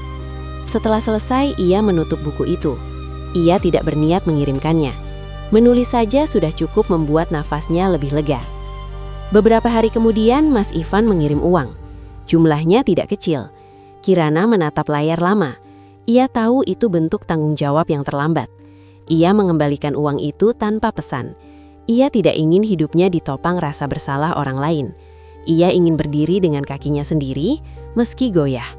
Setelah selesai, ia menutup buku itu. Ia tidak berniat mengirimkannya. Menulis saja sudah cukup membuat nafasnya lebih lega. Beberapa hari kemudian, Mas Ivan mengirim uang. Jumlahnya tidak kecil. Kirana menatap layar lama. Ia tahu itu bentuk tanggung jawab yang terlambat. Ia mengembalikan uang itu tanpa pesan. Ia tidak ingin hidupnya ditopang rasa bersalah orang lain. Ia ingin berdiri dengan kakinya sendiri, meski goyah.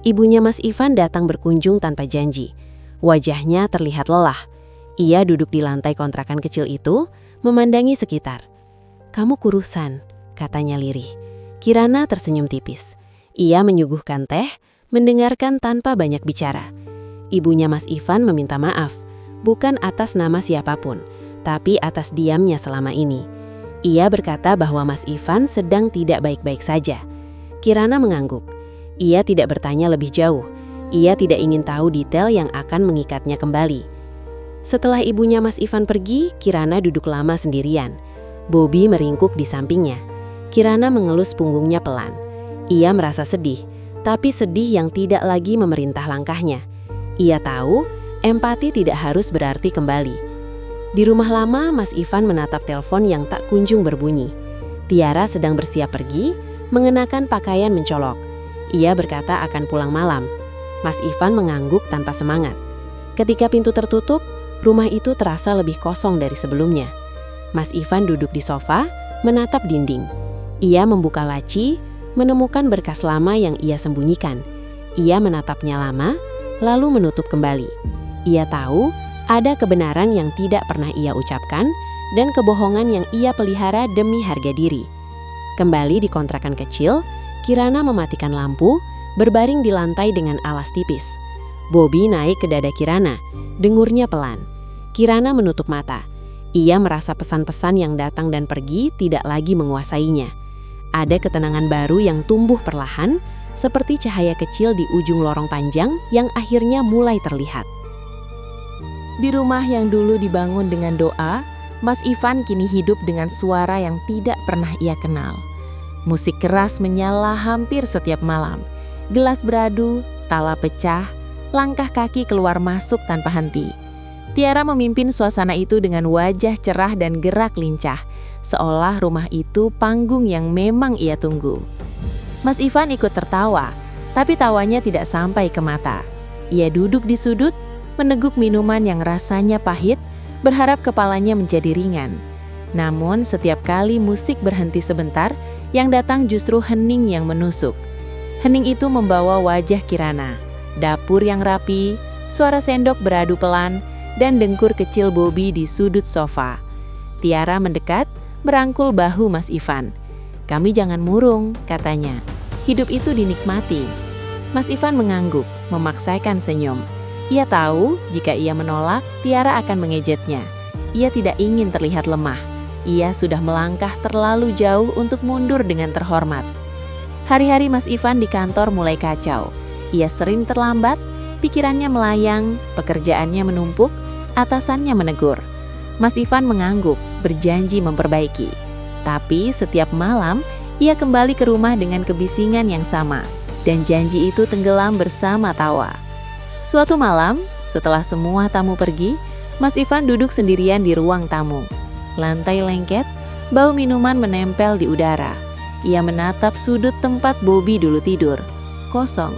Ibunya Mas Ivan datang berkunjung tanpa janji. Wajahnya terlihat lelah. Ia duduk di lantai kontrakan kecil itu, memandangi sekitar. "Kamu kurusan," katanya lirih. Kirana tersenyum tipis. Ia menyuguhkan teh, mendengarkan tanpa banyak bicara. Ibunya Mas Ivan meminta maaf, bukan atas nama siapapun, tapi atas diamnya selama ini. Ia berkata bahwa Mas Ivan sedang tidak baik-baik saja. Kirana mengangguk. Ia tidak bertanya lebih jauh. Ia tidak ingin tahu detail yang akan mengikatnya kembali. Setelah ibunya Mas Ivan pergi, Kirana duduk lama sendirian. Bobby meringkuk di sampingnya. Kirana mengelus punggungnya pelan. Ia merasa sedih, tapi sedih yang tidak lagi memerintah langkahnya. Ia tahu, empati tidak harus berarti kembali. Di rumah lama, Mas Ivan menatap telepon yang tak kunjung berbunyi. Tiara sedang bersiap pergi, mengenakan pakaian mencolok. Ia berkata akan pulang malam. Mas Ivan mengangguk tanpa semangat. Ketika pintu tertutup, rumah itu terasa lebih kosong dari sebelumnya. Mas Ivan duduk di sofa, menatap dinding. Ia membuka laci, menemukan berkas lama yang ia sembunyikan. Ia menatapnya lama, lalu menutup kembali. Ia tahu ada kebenaran yang tidak pernah ia ucapkan dan kebohongan yang ia pelihara demi harga diri. Kembali di kontrakan kecil, Kirana mematikan lampu, berbaring di lantai dengan alas tipis. Bobby naik ke dada Kirana, dengurnya pelan. Kirana menutup mata. Ia merasa pesan-pesan yang datang dan pergi tidak lagi menguasainya. Ada ketenangan baru yang tumbuh perlahan, seperti cahaya kecil di ujung lorong panjang yang akhirnya mulai terlihat. Di rumah yang dulu dibangun dengan doa, Mas Ivan kini hidup dengan suara yang tidak pernah ia kenal. Musik keras menyala hampir setiap malam. Gelas beradu, tala pecah, langkah kaki keluar masuk tanpa henti. Tiara memimpin suasana itu dengan wajah cerah dan gerak lincah, seolah rumah itu panggung yang memang ia tunggu. Mas Ivan ikut tertawa, tapi tawanya tidak sampai ke mata. Ia duduk di sudut, meneguk minuman yang rasanya pahit, berharap kepalanya menjadi ringan. Namun setiap kali musik berhenti sebentar, yang datang justru hening yang menusuk. Hening itu membawa wajah Kirana, dapur yang rapi, suara sendok beradu pelan, dan dengkur kecil Bobby di sudut sofa. Tiara mendekat, merangkul bahu Mas Ivan. "Kami jangan murung," katanya. "Hidup itu dinikmati." Mas Ivan mengangguk, memaksakan senyum. Ia tahu jika ia menolak, Tiara akan mengejetnya. Ia tidak ingin terlihat lemah. Ia sudah melangkah terlalu jauh untuk mundur dengan terhormat. Hari-hari Mas Ivan di kantor mulai kacau. Ia sering terlambat, pikirannya melayang, pekerjaannya menumpuk, atasannya menegur. Mas Ivan mengangguk, berjanji memperbaiki. Tapi setiap malam, ia kembali ke rumah dengan kebisingan yang sama, dan janji itu tenggelam bersama tawa. Suatu malam, setelah semua tamu pergi, Mas Ivan duduk sendirian di ruang tamu. Lantai lengket, bau minuman menempel di udara. Ia menatap sudut tempat Bobby dulu tidur. Kosong.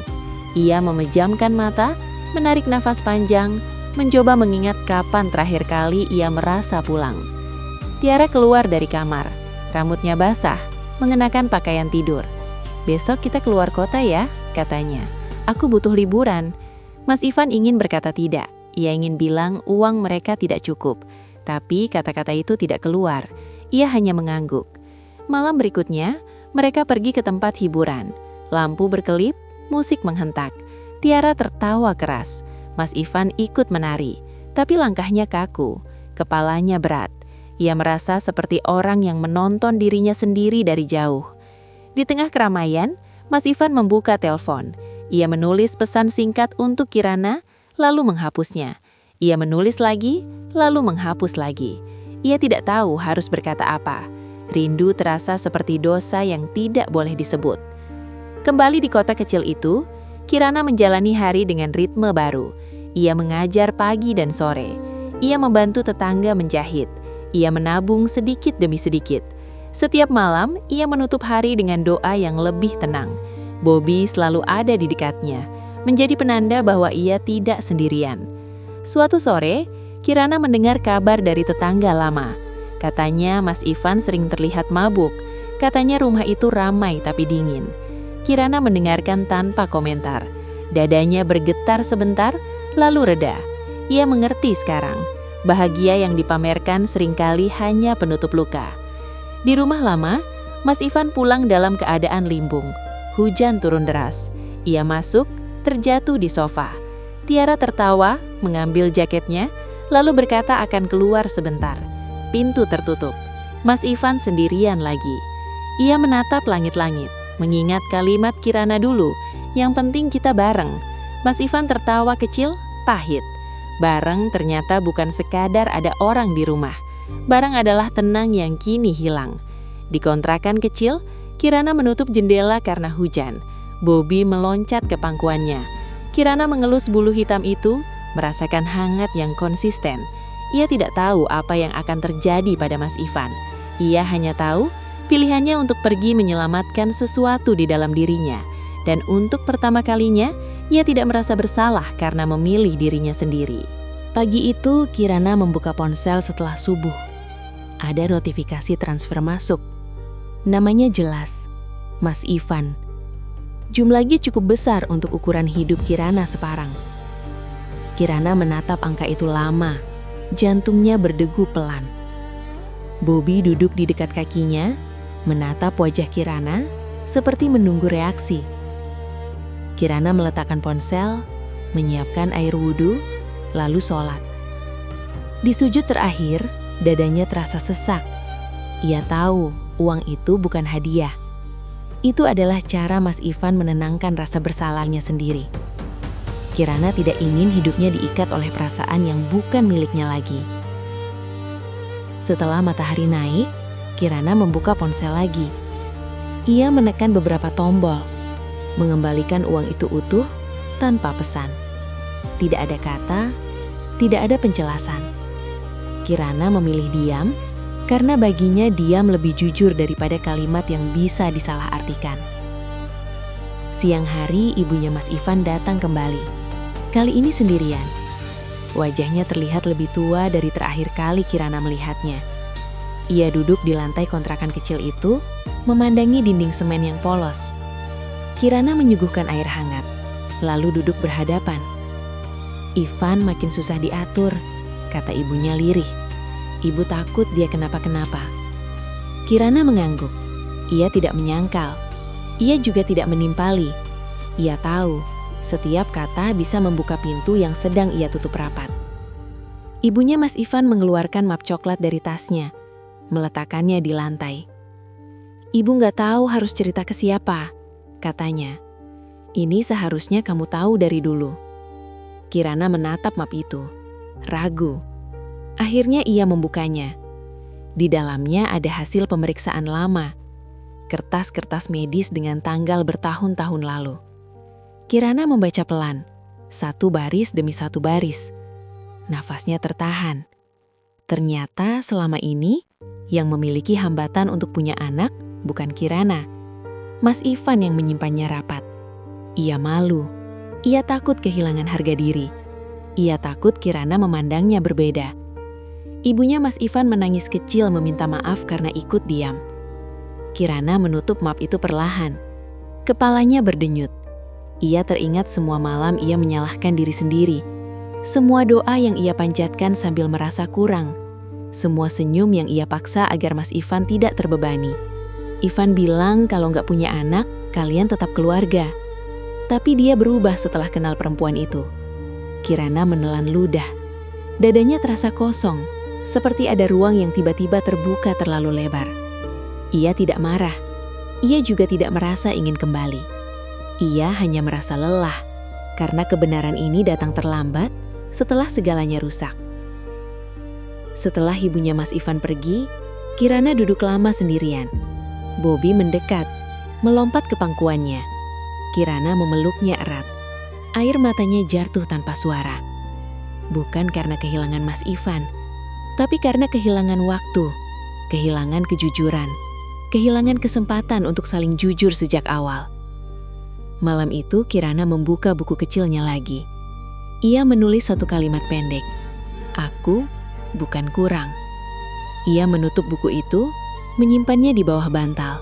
Ia memejamkan mata, menarik nafas panjang, mencoba mengingat kapan terakhir kali ia merasa pulang. Tiara keluar dari kamar. Rambutnya basah, mengenakan pakaian tidur. "Besok kita keluar kota ya," katanya. Aku butuh liburan." Mas Ivan ingin berkata tidak. Ia ingin bilang uang mereka tidak cukup. Tapi kata-kata itu tidak keluar. Ia hanya mengangguk. Malam berikutnya, mereka pergi ke tempat hiburan. Lampu berkelip, musik menghentak. Tiara tertawa keras. Mas Ivan ikut menari. Tapi langkahnya kaku. Kepalanya berat. Ia merasa seperti orang yang menonton dirinya sendiri dari jauh. Di tengah keramaian, Mas Ivan membuka telepon. Ia menulis pesan singkat untuk Kirana, lalu menghapusnya. Ia menulis lagi, lalu menghapus lagi. Ia tidak tahu harus berkata apa. Rindu terasa seperti dosa yang tidak boleh disebut. Kembali di kota kecil itu, Kirana menjalani hari dengan ritme baru. Ia mengajar pagi dan sore. Ia membantu tetangga menjahit. Ia menabung sedikit demi sedikit. Setiap malam, ia menutup hari dengan doa yang lebih tenang. Bobby selalu ada di dekatnya, menjadi penanda bahwa ia tidak sendirian. Suatu sore, Kirana mendengar kabar dari tetangga lama. Katanya Mas Ivan sering terlihat mabuk. Katanya rumah itu ramai tapi dingin. Kirana mendengarkan tanpa komentar. Dadanya bergetar sebentar, lalu reda. Ia mengerti sekarang. Bahagia yang dipamerkan seringkali hanya penutup luka. Di rumah lama, Mas Ivan pulang dalam keadaan limbung. Hujan turun deras. Ia masuk, terjatuh di sofa. Tiara tertawa, mengambil jaketnya, lalu berkata akan keluar sebentar. Pintu tertutup. Mas Ivan sendirian lagi. Ia menatap langit-langit, mengingat kalimat Kirana dulu, yang penting kita bareng. Mas Ivan tertawa kecil, pahit. Bareng ternyata bukan sekadar ada orang di rumah. Barang adalah tenang yang kini hilang. Di kontrakan kecil, Kirana menutup jendela karena hujan. Bobby meloncat ke pangkuannya. Kirana mengelus bulu hitam itu, merasakan hangat yang konsisten. Ia tidak tahu apa yang akan terjadi pada Mas Ivan. Ia hanya tahu pilihannya untuk pergi menyelamatkan sesuatu di dalam dirinya. Dan untuk pertama kalinya, ia tidak merasa bersalah karena memilih dirinya sendiri. Pagi itu, Kirana membuka ponsel setelah subuh. Ada notifikasi transfer masuk. Namanya jelas, Mas Ivan. Jumlahnya cukup besar untuk ukuran hidup Kirana sekarang. Kirana menatap angka itu lama. Jantungnya berdegu pelan. Bobby duduk di dekat kakinya, menatap wajah Kirana seperti menunggu reaksi. Kirana meletakkan ponsel, menyiapkan air wudhu, lalu sholat. Di sujud terakhir, dadanya terasa sesak. Ia tahu uang itu bukan hadiah. Itu adalah cara Mas Ivan menenangkan rasa bersalahnya sendiri. Kirana tidak ingin hidupnya diikat oleh perasaan yang bukan miliknya lagi. Setelah matahari naik, Kirana membuka ponsel lagi. Ia menekan beberapa tombol, mengembalikan uang itu utuh tanpa pesan. Tidak ada kata, tidak ada penjelasan. Kirana memilih diam karena baginya diam lebih jujur daripada kalimat yang bisa disalahartikan. Siang hari, ibunya Mas Ivan datang kembali. Kali ini sendirian. Wajahnya terlihat lebih tua dari terakhir kali Kirana melihatnya. Ia duduk di lantai kontrakan kecil itu, memandangi dinding semen yang polos. Kirana menyuguhkan air hangat, lalu duduk berhadapan. Ivan makin susah diatur, kata ibunya lirih. Ibu takut dia kenapa-kenapa. Kirana mengangguk. Ia tidak menyangkal. Ia juga tidak menimpali. Ia tahu, setiap kata bisa membuka pintu yang sedang ia tutup rapat. Ibunya Mas Ivan mengeluarkan map coklat dari tasnya, meletakkannya di lantai. Ibu nggak tahu harus cerita ke siapa, katanya. Ini seharusnya kamu tahu dari dulu. Kirana menatap map itu, ragu. Akhirnya ia membukanya. Di dalamnya ada hasil pemeriksaan lama, kertas-kertas medis dengan tanggal bertahun-tahun lalu. Kirana membaca pelan, satu baris demi satu baris. Nafasnya tertahan. Ternyata selama ini, yang memiliki hambatan untuk punya anak bukan Kirana. Mas Ivan yang menyimpannya rapat. Ia malu. Ia takut kehilangan harga diri. Ia takut Kirana memandangnya berbeda. Ibunya Mas Ivan menangis kecil meminta maaf karena ikut diam. Kirana menutup map itu perlahan. Kepalanya berdenyut. Ia teringat semua malam ia menyalahkan diri sendiri. Semua doa yang ia panjatkan sambil merasa kurang. Semua senyum yang ia paksa agar Mas Ivan tidak terbebani. Ivan bilang kalau nggak punya anak, kalian tetap keluarga. Tapi dia berubah setelah kenal perempuan itu. Kirana menelan ludah. Dadanya terasa kosong, seperti ada ruang yang tiba-tiba terbuka terlalu lebar. Ia tidak marah. Ia juga tidak merasa ingin kembali. Ia hanya merasa lelah, karena kebenaran ini datang terlambat setelah segalanya rusak. Setelah ibunya Mas Ivan pergi, Kirana duduk lama sendirian. Bobby mendekat, melompat ke pangkuannya. Kirana memeluknya erat. Air matanya jatuh tanpa suara. Bukan karena kehilangan Mas Ivan, tapi karena kehilangan waktu, kehilangan kejujuran, kehilangan kesempatan untuk saling jujur sejak awal. Malam itu Kirana membuka buku kecilnya lagi. Ia menulis satu kalimat pendek. Aku bukan kurang. Ia menutup buku itu, menyimpannya di bawah bantal.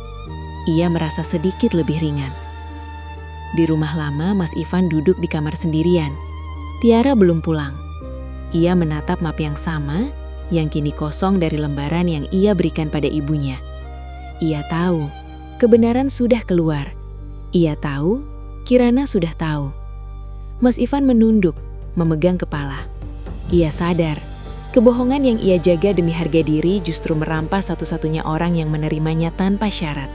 Ia merasa sedikit lebih ringan. Di rumah lama, Mas Ivan duduk di kamar sendirian. Tiara belum pulang. Ia menatap map yang sama, yang kini kosong dari lembaran yang ia berikan pada ibunya. Ia tahu, kebenaran sudah keluar. Ia tahu, Kirana sudah tahu. Mas Ivan menunduk, memegang kepala. Ia sadar, kebohongan yang ia jaga demi harga diri justru merampas satu-satunya orang yang menerimanya tanpa syarat.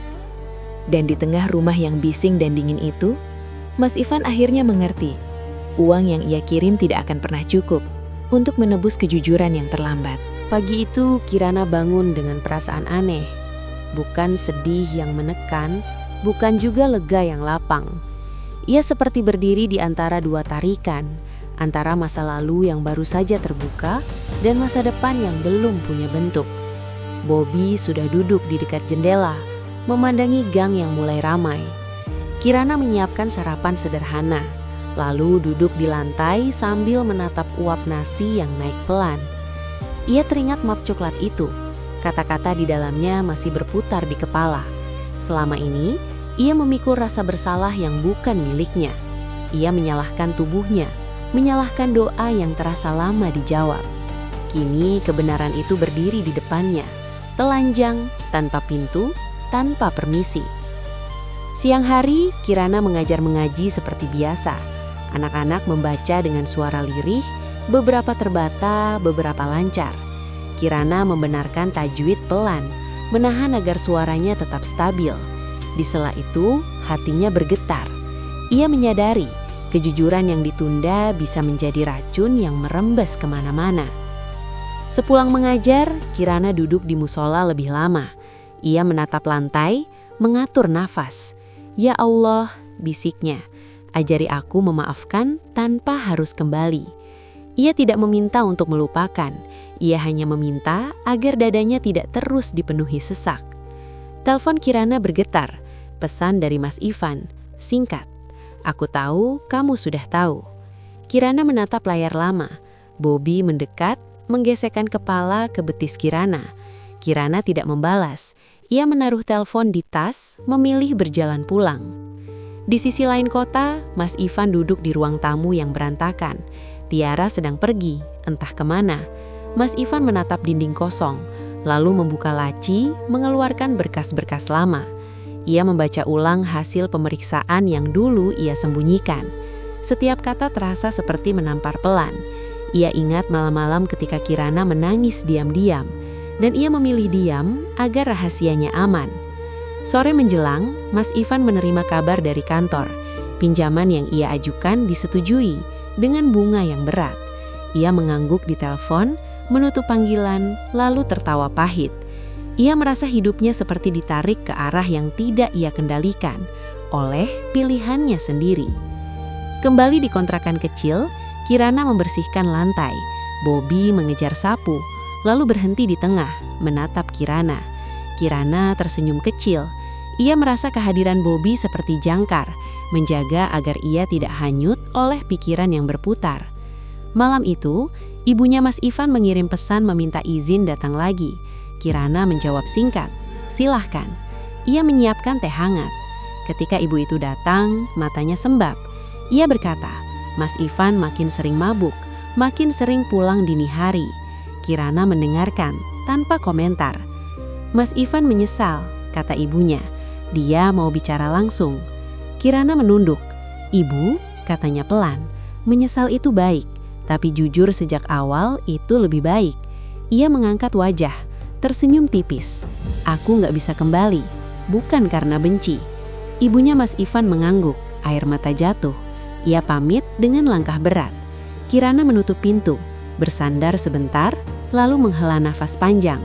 Dan di tengah rumah yang bising dan dingin itu, Mas Ivan akhirnya mengerti, uang yang ia kirim tidak akan pernah cukup untuk menebus kejujuran yang terlambat. Pagi itu Kirana bangun dengan perasaan aneh. Bukan sedih yang menekan, bukan juga lega yang lapang. Ia seperti berdiri di antara dua tarikan, antara masa lalu yang baru saja terbuka dan masa depan yang belum punya bentuk. Bobby sudah duduk di dekat jendela, memandangi gang yang mulai ramai. Kirana menyiapkan sarapan sederhana, lalu duduk di lantai sambil menatap uap nasi yang naik pelan. Ia teringat map coklat itu. Kata-kata di dalamnya masih berputar di kepala. Selama ini, ia memikul rasa bersalah yang bukan miliknya. Ia menyalahkan tubuhnya, menyalahkan doa yang terasa lama dijawab. Kini kebenaran itu berdiri di depannya, telanjang, tanpa pintu, tanpa permisi. Siang hari, Kirana mengajar mengaji seperti biasa. Anak-anak membaca dengan suara lirih, beberapa terbata, beberapa lancar. Kirana membenarkan tajwid pelan, menahan agar suaranya tetap stabil. Di sela itu, hatinya bergetar. Ia menyadari kejujuran yang ditunda bisa menjadi racun yang merembes kemana-mana. Sepulang mengajar, Kirana duduk di musola lebih lama. Ia menatap lantai, mengatur nafas. Ya Allah, bisiknya, ajari aku memaafkan tanpa harus kembali. Ia tidak meminta untuk melupakan, ia hanya meminta agar dadanya tidak terus dipenuhi sesak. Telepon Kirana bergetar, pesan dari Mas Ivan, singkat. Aku tahu, kamu sudah tahu. Kirana menatap layar lama. Bobby mendekat, menggesekkan kepala ke betis Kirana. Kirana tidak membalas. Ia menaruh telepon di tas, memilih berjalan pulang. Di sisi lain kota, Mas Ivan duduk di ruang tamu yang berantakan. Tiara sedang pergi, entah kemana. Mas Ivan menatap dinding kosong, lalu membuka laci, mengeluarkan berkas-berkas lama. Ia membaca ulang hasil pemeriksaan yang dulu ia sembunyikan. Setiap kata terasa seperti menampar pelan. Ia ingat malam-malam ketika Kirana menangis diam-diam, dan ia memilih diam agar rahasianya aman. Sore menjelang, Mas Ivan menerima kabar dari kantor. Pinjaman yang ia ajukan disetujui dengan bunga yang berat. Ia mengangguk di telepon, menutup panggilan, lalu tertawa pahit. Ia merasa hidupnya seperti ditarik ke arah yang tidak ia kendalikan oleh pilihannya sendiri. Kembali di kontrakan kecil, Kirana membersihkan lantai. Bobby mengejar sapu, lalu berhenti di tengah, menatap Kirana. Kirana tersenyum kecil. Ia merasa kehadiran Bobby seperti jangkar, menjaga agar ia tidak hanyut oleh pikiran yang berputar. Malam itu, ibunya Mas Ivan mengirim pesan meminta izin datang lagi. Kirana menjawab singkat, "Silahkan." Ia menyiapkan teh hangat. Ketika ibu itu datang, matanya sembab. Ia berkata, Mas Ivan makin sering mabuk, makin sering pulang dini hari. Kirana mendengarkan tanpa komentar. Mas Ivan menyesal, kata ibunya. Dia mau bicara langsung. Kirana menunduk. Ibu, katanya pelan, menyesal itu baik, tapi jujur sejak awal itu lebih baik. Ia mengangkat wajah, tersenyum tipis. Aku nggak bisa kembali, bukan karena benci. Ibunya Mas Ivan mengangguk, air mata jatuh. Ia pamit dengan langkah berat. Kirana menutup pintu, bersandar sebentar, lalu menghela nafas panjang.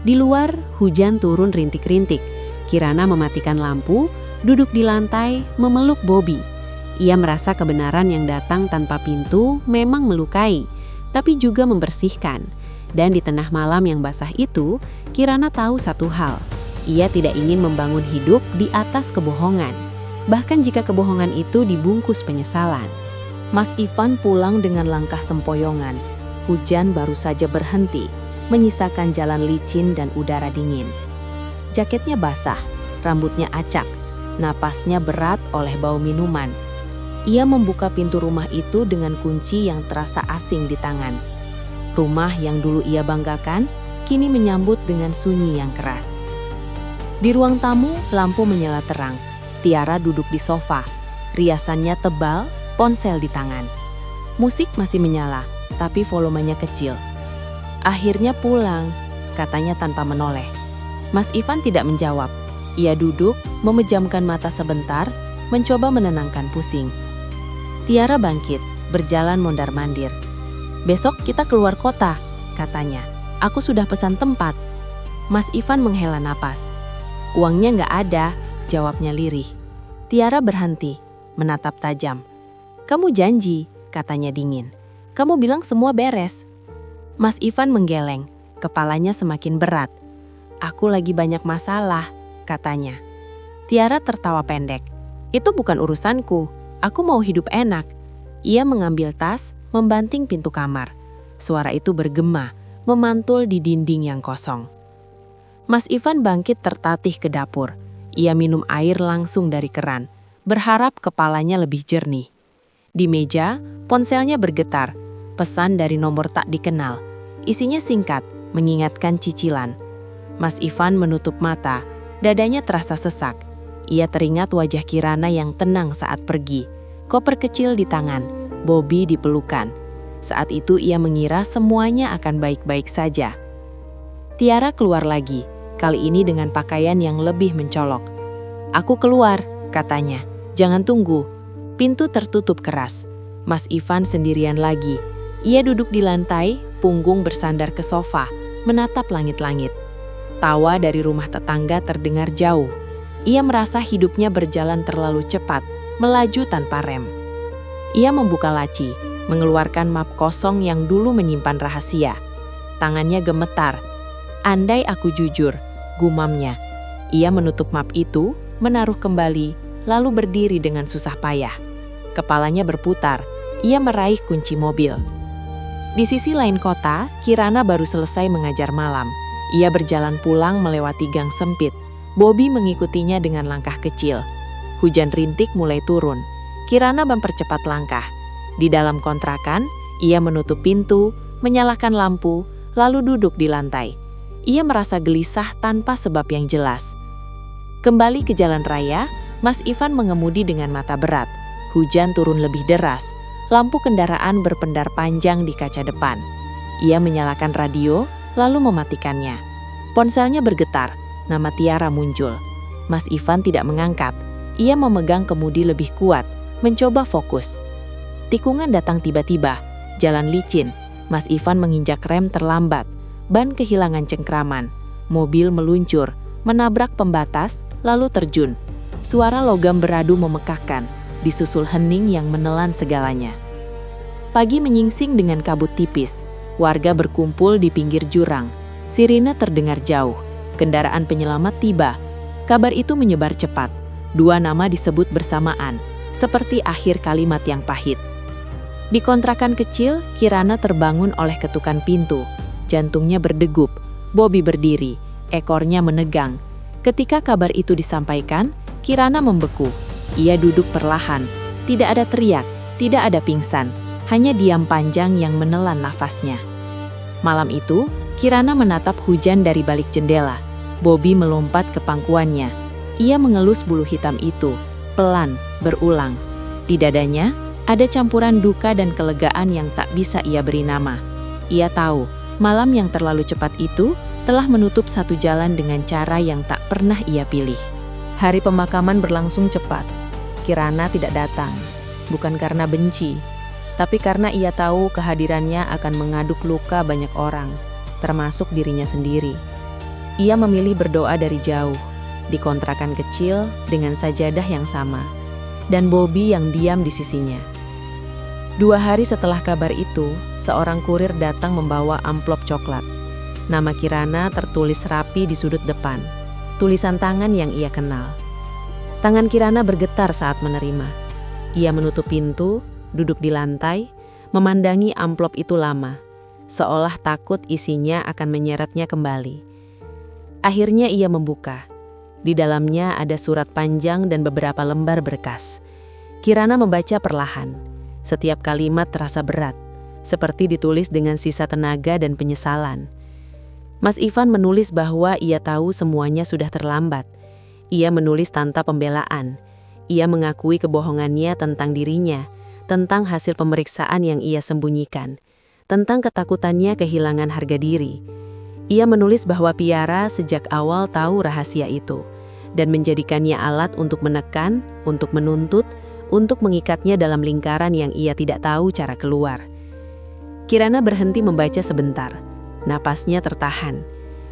Di luar, hujan turun rintik-rintik. Kirana mematikan lampu, duduk di lantai, memeluk Bobby. Ia merasa kebenaran yang datang tanpa pintu memang melukai, tapi juga membersihkan. Dan di tengah malam yang basah itu, Kirana tahu satu hal. Ia tidak ingin membangun hidup di atas kebohongan. Bahkan jika kebohongan itu dibungkus penyesalan. Mas Ivan pulang dengan langkah sempoyongan. Hujan baru saja berhenti, menyisakan jalan licin dan udara dingin. Jaketnya basah, rambutnya acak, napasnya berat oleh bau minuman. Ia membuka pintu rumah itu dengan kunci yang terasa asing di tangan. Rumah yang dulu ia banggakan, kini menyambut dengan sunyi yang keras. Di ruang tamu, lampu menyala terang. Tiara duduk di sofa, riasannya tebal, ponsel di tangan. Musik masih menyala, tapi volumenya kecil. Akhirnya pulang, katanya tanpa menoleh. Mas Ivan tidak menjawab. Ia duduk, memejamkan mata sebentar, mencoba menenangkan pusing. Tiara bangkit, berjalan mondar-mandir. Besok kita keluar kota, katanya. Aku sudah pesan tempat. Mas Ivan menghela napas. Uangnya nggak ada, jawabnya lirih. Tiara berhenti, menatap tajam. Kamu janji, katanya dingin. Kamu bilang semua beres. Mas Ivan menggeleng, kepalanya semakin berat. Aku lagi banyak masalah, katanya. Tiara tertawa pendek. Itu bukan urusanku, aku mau hidup enak. Ia mengambil tas, membanting pintu kamar. Suara itu bergema, memantul di dinding yang kosong. Mas Ivan bangkit tertatih ke dapur. Ia minum air langsung dari keran, berharap kepalanya lebih jernih. Di meja, ponselnya bergetar. Pesan dari nomor tak dikenal. Isinya singkat, mengingatkan cicilan. Mas Ivan menutup mata, dadanya terasa sesak. Ia teringat wajah Kirana yang tenang saat pergi. Koper kecil di tangan, Bobby di pelukan. Saat itu ia mengira semuanya akan baik-baik saja. Tiara keluar lagi, kali ini dengan pakaian yang lebih mencolok. Aku keluar, katanya. Jangan tunggu. Pintu tertutup keras. Mas Ivan sendirian lagi. Ia duduk di lantai, punggung bersandar ke sofa, menatap langit-langit. Tawa dari rumah tetangga terdengar jauh. Ia merasa hidupnya berjalan terlalu cepat, melaju tanpa rem. Ia membuka laci, mengeluarkan map kosong yang dulu menyimpan rahasia. Tangannya gemetar. Andai aku jujur, gumamnya. Ia menutup map itu, menaruh kembali, lalu berdiri dengan susah payah. Kepalanya berputar, ia meraih kunci mobil. Di sisi lain kota, Kirana baru selesai mengajar malam. Ia berjalan pulang melewati gang sempit. Bobby mengikutinya dengan langkah kecil. Hujan rintik mulai turun. Kirana mempercepat langkah. Di dalam kontrakan, ia menutup pintu, menyalakan lampu, lalu duduk di lantai. Ia merasa gelisah tanpa sebab yang jelas. Kembali ke jalan raya, Mas Ivan mengemudi dengan mata berat. Hujan turun lebih deras. Lampu kendaraan berpendar panjang di kaca depan. Ia menyalakan radio, lalu mematikannya. Ponselnya bergetar, nama Tiara muncul. Mas Ivan tidak mengangkat. Ia memegang kemudi lebih kuat, mencoba fokus. Tikungan datang tiba-tiba, jalan licin. Mas Ivan menginjak rem terlambat. Ban kehilangan cengkraman. Mobil meluncur, menabrak pembatas, lalu terjun. Suara logam beradu memekakkan, disusul hening yang menelan segalanya. Pagi menyingsing dengan kabut tipis. Warga berkumpul di pinggir jurang. Sirine terdengar jauh. Kendaraan penyelamat tiba. Kabar itu menyebar cepat. 2 nama disebut bersamaan, seperti akhir kalimat yang pahit. Di kontrakan kecil, Kirana terbangun oleh ketukan pintu. Jantungnya berdegup. Bobby berdiri, ekornya menegang. Ketika kabar itu disampaikan, Kirana membeku. Ia duduk perlahan, Tidak ada teriak, tidak ada pingsan, hanya diam panjang yang menelan nafasnya. Malam itu, Kirana menatap hujan dari balik jendela. Bobby melompat ke pangkuannya. Ia mengelus bulu hitam itu, pelan, berulang. Di dadanya, ada campuran duka dan kelegaan yang tak bisa ia beri nama. Ia tahu, malam yang terlalu cepat itu telah menutup satu jalan dengan cara yang tak pernah ia pilih. Hari pemakaman berlangsung cepat. Kirana tidak datang, bukan karena benci, tapi karena ia tahu kehadirannya akan mengaduk luka banyak orang, termasuk dirinya sendiri. Ia memilih berdoa dari jauh, di kontrakan kecil dengan sajadah yang sama, dan Bobby yang diam di sisinya. 2 hari setelah kabar itu, seorang kurir datang membawa amplop coklat. Nama Kirana tertulis rapi di sudut depan, tulisan tangan yang ia kenal. Tangan Kirana bergetar saat menerima. Ia menutup pintu, duduk di lantai, memandangi amplop itu lama, seolah takut isinya akan menyeretnya kembali. Akhirnya ia membuka. Di dalamnya ada surat panjang dan beberapa lembar berkas. Kirana membaca perlahan. Setiap kalimat terasa berat, seperti ditulis dengan sisa tenaga dan penyesalan. Mas Ivan menulis bahwa ia tahu semuanya sudah terlambat. Ia menulis tanpa pembelaan. Ia mengakui kebohongannya tentang dirinya, tentang hasil pemeriksaan yang ia sembunyikan, tentang ketakutannya kehilangan harga diri. Ia menulis bahwa Piara sejak awal tahu rahasia itu, dan menjadikannya alat untuk menekan, untuk menuntut, untuk mengikatnya dalam lingkaran yang ia tidak tahu cara keluar. Kirana berhenti membaca sebentar. Napasnya tertahan.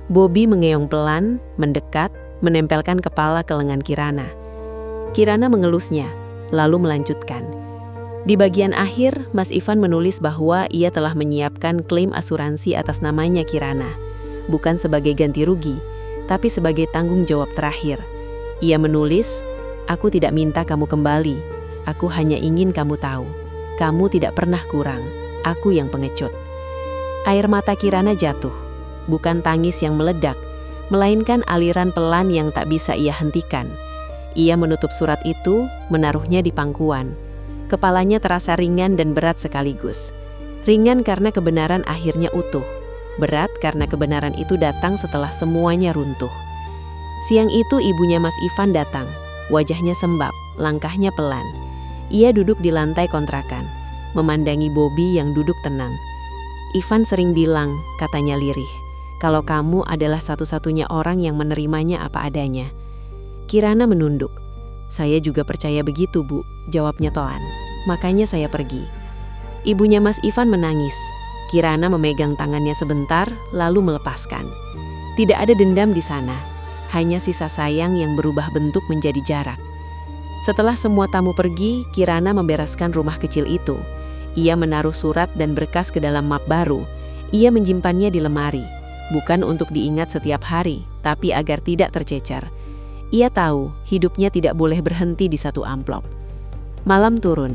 Bobby mengeong pelan, mendekat, menempelkan kepala ke lengan Kirana. Kirana mengelusnya, lalu melanjutkan. Di bagian akhir, Mas Ivan menulis bahwa ia telah menyiapkan klaim asuransi atas namanya Kirana, bukan sebagai ganti rugi, tapi sebagai tanggung jawab terakhir. Ia menulis, "Aku tidak minta kamu kembali, aku hanya ingin kamu tahu, kamu tidak pernah kurang, aku yang pengecut." Air mata Kirana jatuh, bukan tangis yang meledak, melainkan aliran pelan yang tak bisa ia hentikan. Ia menutup surat itu, menaruhnya di pangkuan. Kepalanya terasa ringan dan berat sekaligus. Ringan karena kebenaran akhirnya utuh. Berat karena kebenaran itu datang setelah semuanya runtuh. Siang itu ibunya Mas Ivan datang. Wajahnya sembab, langkahnya pelan. Ia duduk di lantai kontrakan, memandangi Bobby yang duduk tenang. "Ivan sering bilang," katanya lirih, "kalau kamu adalah satu-satunya orang yang menerimanya apa adanya." Kirana menunduk. "Saya juga percaya begitu, Bu," jawabnya Toan. "Makanya saya pergi." Ibunya Mas Ivan menangis. Kirana memegang tangannya sebentar, lalu melepaskan. Tidak ada dendam di sana, hanya sisa sayang yang berubah bentuk menjadi jarak. Setelah semua tamu pergi, Kirana membereskan rumah kecil itu. Ia menaruh surat dan berkas ke dalam map baru. Ia menyimpannya di lemari, bukan untuk diingat setiap hari, tapi agar tidak tercecer. Ia tahu hidupnya tidak boleh berhenti di satu amplop. Malam turun.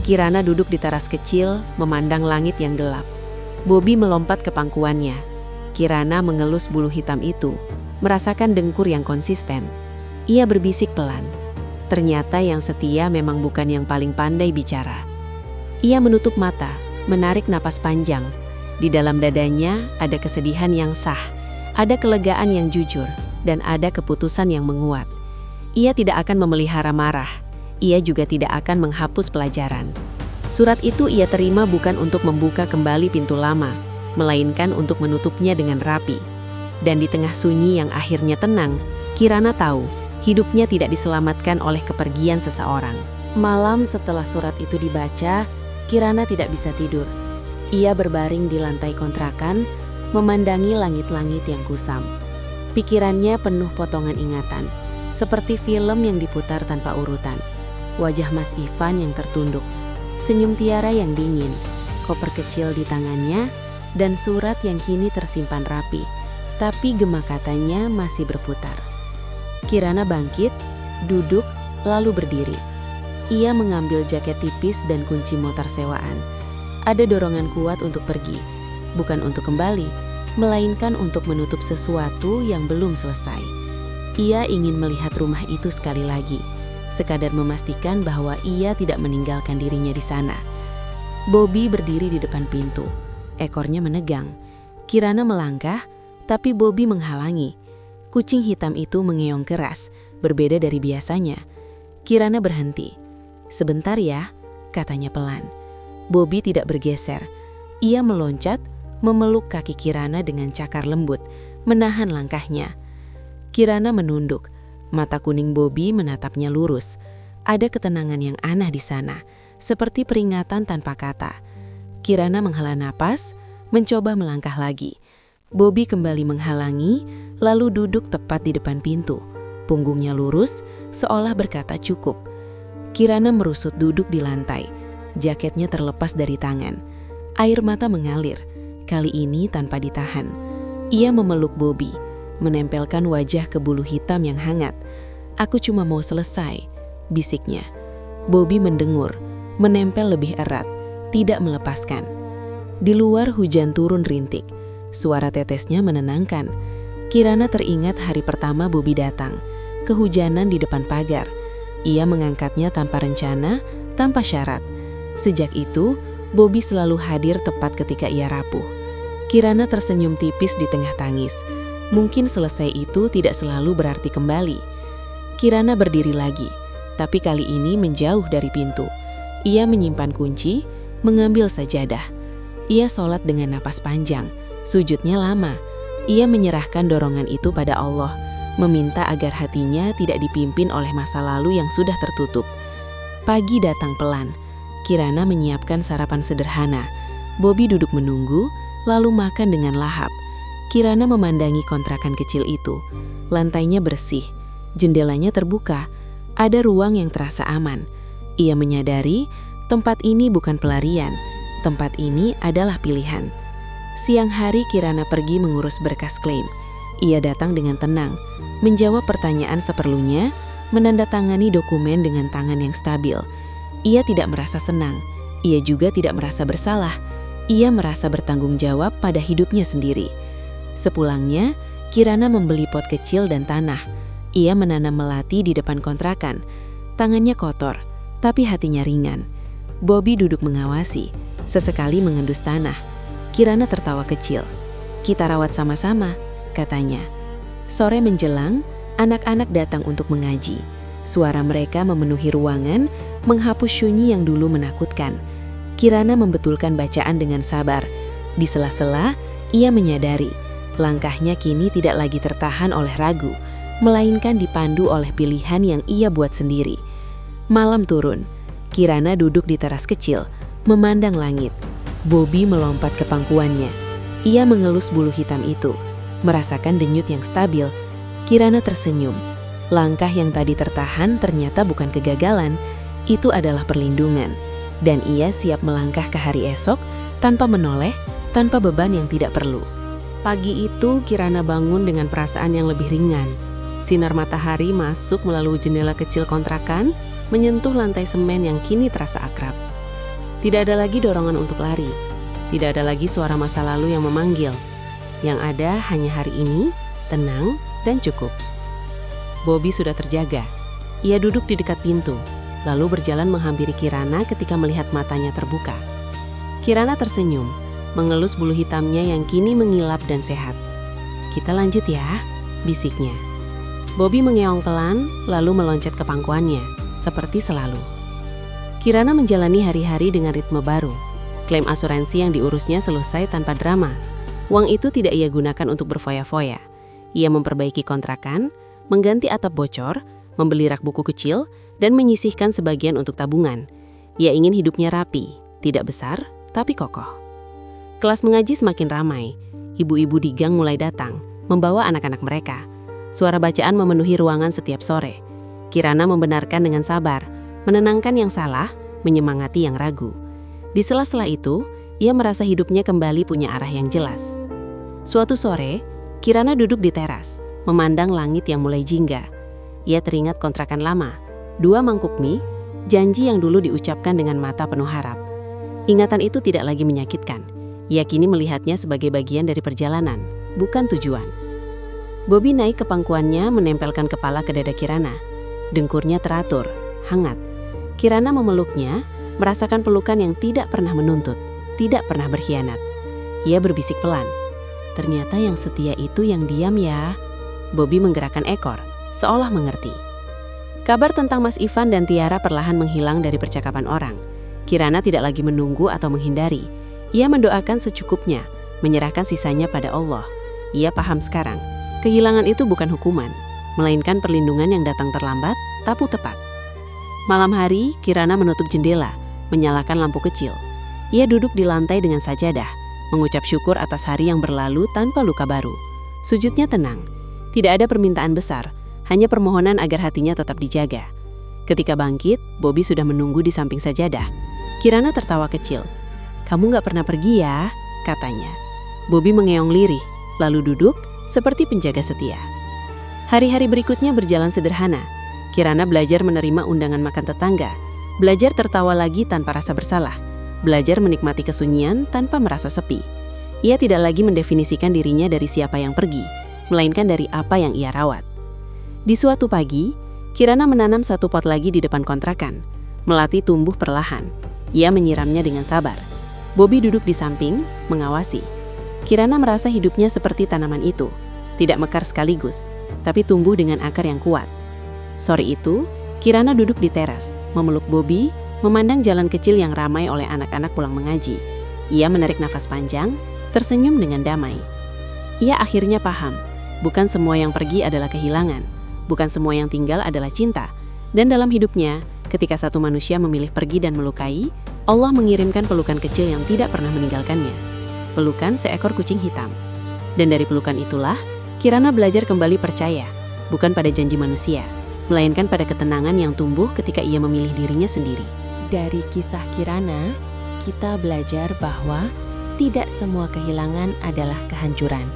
Kirana duduk di teras kecil, memandang langit yang gelap. Bobby melompat ke pangkuannya. Kirana mengelus bulu hitam itu, merasakan dengkur yang konsisten. Ia berbisik pelan. Ternyata yang setia memang bukan yang paling pandai bicara. Ia menutup mata, menarik napas panjang. Di dalam dadanya ada kesedihan yang sah, ada kelegaan yang jujur, dan ada keputusan yang menguat. Ia tidak akan memelihara marah. Ia juga tidak akan menghapus pelajaran. Surat itu ia terima bukan untuk membuka kembali pintu lama, melainkan untuk menutupnya dengan rapi. Dan di tengah sunyi yang akhirnya tenang, Kirana tahu hidupnya tidak diselamatkan oleh kepergian seseorang. Malam setelah surat itu dibaca, Kirana tidak bisa tidur. Ia berbaring di lantai kontrakan, memandangi langit-langit yang kusam. Pikirannya penuh potongan ingatan, seperti film yang diputar tanpa urutan. Wajah Mas Ivan yang tertunduk, senyum Tiara yang dingin, koper kecil di tangannya, dan surat yang kini tersimpan rapi, tapi gema katanya masih berputar. Kirana bangkit, duduk, lalu berdiri. Ia mengambil jaket tipis dan kunci motor sewaan. Ada dorongan kuat untuk pergi, bukan untuk kembali, melainkan untuk menutup sesuatu yang belum selesai. Ia ingin melihat rumah itu sekali lagi, sekadar memastikan bahwa ia tidak meninggalkan dirinya di sana. Bobby berdiri di depan pintu, ekornya menegang. Kirana melangkah, tapi Bobby menghalangi. Kucing hitam itu mengeong keras, berbeda dari biasanya. Kirana berhenti. "Sebentar ya," katanya pelan. Bobby tidak bergeser. Ia meloncat, memeluk kaki Kirana dengan cakar lembut, menahan langkahnya. Kirana menunduk. Mata kuning Bobby menatapnya lurus. Ada ketenangan yang aneh di sana, seperti peringatan tanpa kata. Kirana menghela napas, mencoba melangkah lagi. Bobby kembali menghalangi, lalu duduk tepat di depan pintu. Punggungnya lurus, seolah berkata cukup. Kirana merusut duduk di lantai. Jaketnya terlepas dari tangan. Air mata mengalir, kali ini tanpa ditahan. Ia memeluk Bobby, menempelkan wajah ke bulu hitam yang hangat. "Aku cuma mau selesai," bisiknya. Bobby mendengur, menempel lebih erat, tidak melepaskan. Di luar hujan turun rintik. Suara tetesnya menenangkan. Kirana teringat hari pertama Bobby datang, kehujanan di depan pagar. Ia mengangkatnya tanpa rencana, tanpa syarat. Sejak itu, Bobby selalu hadir tepat ketika ia rapuh. Kirana tersenyum tipis di tengah tangis. Mungkin selesai itu tidak selalu berarti kembali. Kirana berdiri lagi, tapi kali ini menjauh dari pintu. Ia menyimpan kunci, mengambil sajadah. Ia sholat dengan napas panjang, sujudnya lama. Ia menyerahkan dorongan itu pada Allah, meminta agar hatinya tidak dipimpin oleh masa lalu yang sudah tertutup. Pagi datang pelan. Kirana menyiapkan sarapan sederhana. Bobby duduk menunggu, lalu makan dengan lahap. Kirana memandangi kontrakan kecil itu. Lantainya bersih, jendelanya terbuka, ada ruang yang terasa aman. Ia menyadari tempat ini bukan pelarian, tempat ini adalah pilihan. Siang hari Kirana pergi mengurus berkas klaim. Ia datang dengan tenang, menjawab pertanyaan seperlunya, menandatangani dokumen dengan tangan yang stabil. Ia tidak merasa senang, ia juga tidak merasa bersalah. Ia merasa bertanggung jawab pada hidupnya sendiri. Sepulangnya, Kirana membeli pot kecil dan tanah. Ia menanam melati di depan kontrakan. Tangannya kotor, tapi hatinya ringan. Bobby duduk mengawasi, sesekali mengendus tanah. Kirana tertawa kecil. "Kita rawat sama-sama," katanya. Sore menjelang, anak-anak datang untuk mengaji. Suara mereka memenuhi ruangan, menghapus sunyi yang dulu menakutkan. Kirana membetulkan bacaan dengan sabar. Di sela-sela, ia menyadari langkahnya kini tidak lagi tertahan oleh ragu, melainkan dipandu oleh pilihan yang ia buat sendiri. Malam turun. Kirana duduk di teras kecil, memandang langit. Bobby melompat ke pangkuannya. Ia mengelus bulu hitam itu, merasakan denyut yang stabil. Kirana tersenyum. Langkah yang tadi tertahan ternyata bukan kegagalan, itu adalah perlindungan. Dan ia siap melangkah ke hari esok tanpa menoleh, tanpa beban yang tidak perlu. Pagi itu Kirana bangun dengan perasaan yang lebih ringan. Sinar matahari masuk melalui jendela kecil kontrakan, menyentuh lantai semen yang kini terasa akrab. Tidak ada lagi dorongan untuk lari. Tidak ada lagi suara masa lalu yang memanggil. Yang ada hanya hari ini, tenang dan cukup. Bobby sudah terjaga. Ia duduk di dekat pintu, lalu berjalan menghampiri Kirana ketika melihat matanya terbuka. Kirana tersenyum, mengelus bulu hitamnya yang kini mengilap dan sehat. "Kita lanjut ya," bisiknya. Bobby mengeong pelan, lalu meloncat ke pangkuannya, seperti selalu. Kirana menjalani hari-hari dengan ritme baru. Klaim asuransi yang diurusnya selesai tanpa drama. Uang itu tidak ia gunakan untuk berfoya-foya. Ia memperbaiki kontrakan, mengganti atap bocor, membeli rak buku kecil, dan menyisihkan sebagian untuk tabungan. Ia ingin hidupnya rapi, tidak besar, tapi kokoh. Kelas mengaji semakin ramai. Ibu-ibu di gang mulai datang, membawa anak-anak mereka. Suara bacaan memenuhi ruangan setiap sore. Kirana membenarkan dengan sabar, menenangkan yang salah, menyemangati yang ragu. Di sela-sela itu, ia merasa hidupnya kembali punya arah yang jelas. Suatu sore, Kirana duduk di teras, memandang langit yang mulai jingga. Ia teringat kontrakan lama, 2 mangkuk mie, janji yang dulu diucapkan dengan mata penuh harap. Ingatan itu tidak lagi menyakitkan. Ia kini melihatnya sebagai bagian dari perjalanan, bukan tujuan. Bobby naik ke pangkuannya, menempelkan kepala ke dada Kirana. Dengkurnya teratur, hangat. Kirana memeluknya, merasakan pelukan yang tidak pernah menuntut, tidak pernah berkhianat. Ia berbisik pelan. Ternyata yang setia itu yang diam ya. Bobby menggerakkan ekor, seolah mengerti. Kabar tentang Mas Ivan dan Tiara perlahan menghilang dari percakapan orang. Kirana tidak lagi menunggu atau menghindari. Ia mendoakan secukupnya, menyerahkan sisanya pada Allah. Ia paham sekarang, kehilangan itu bukan hukuman, melainkan perlindungan yang datang terlambat, tapi tepat. Malam hari, Kirana menutup jendela, menyalakan lampu kecil. Ia duduk di lantai dengan sajadah, mengucap syukur atas hari yang berlalu tanpa luka baru. Sujudnya tenang, tidak ada permintaan besar, hanya permohonan agar hatinya tetap dijaga. Ketika bangkit, Bobby sudah menunggu di samping sajadah. Kirana tertawa kecil. "Kamu gak pernah pergi ya?" katanya. Bobby mengeong lirih, lalu duduk seperti penjaga setia. Hari-hari berikutnya berjalan sederhana. Kirana belajar menerima undangan makan tetangga, belajar tertawa lagi tanpa rasa bersalah, belajar menikmati kesunyian tanpa merasa sepi. Ia tidak lagi mendefinisikan dirinya dari siapa yang pergi, melainkan dari apa yang ia rawat. Di suatu pagi, Kirana menanam satu pot lagi di depan kontrakan. Melati tumbuh perlahan. Ia menyiramnya dengan sabar. Bobby duduk di samping, mengawasi. Kirana merasa hidupnya seperti tanaman itu, tidak mekar sekaligus, tapi tumbuh dengan akar yang kuat. Sore itu, Kirana duduk di teras, memeluk Bobby, memandang jalan kecil yang ramai oleh anak-anak pulang mengaji. Ia menarik nafas panjang, tersenyum dengan damai. Ia akhirnya paham, bukan semua yang pergi adalah kehilangan, bukan semua yang tinggal adalah cinta. Dan dalam hidupnya, ketika satu manusia memilih pergi dan melukai, Allah mengirimkan pelukan kecil yang tidak pernah meninggalkannya. Pelukan seekor kucing hitam. Dan dari pelukan itulah, Kirana belajar kembali percaya, bukan pada janji manusia, melainkan pada ketenangan yang tumbuh ketika ia memilih dirinya sendiri. Dari kisah Kirana, kita belajar bahwa tidak semua kehilangan adalah kehancuran.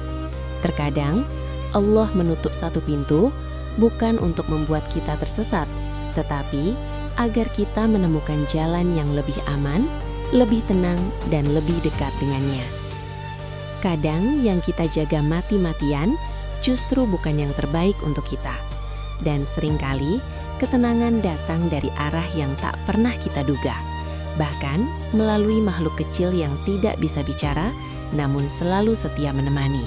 Terkadang, Allah menutup satu pintu bukan untuk membuat kita tersesat, tetapi agar kita menemukan jalan yang lebih aman, lebih tenang, dan lebih dekat dengannya. Kadang yang kita jaga mati-matian justru bukan yang terbaik untuk kita. Dan seringkali ketenangan datang dari arah yang tak pernah kita duga, bahkan melalui makhluk kecil yang tidak bisa bicara, namun selalu setia menemani.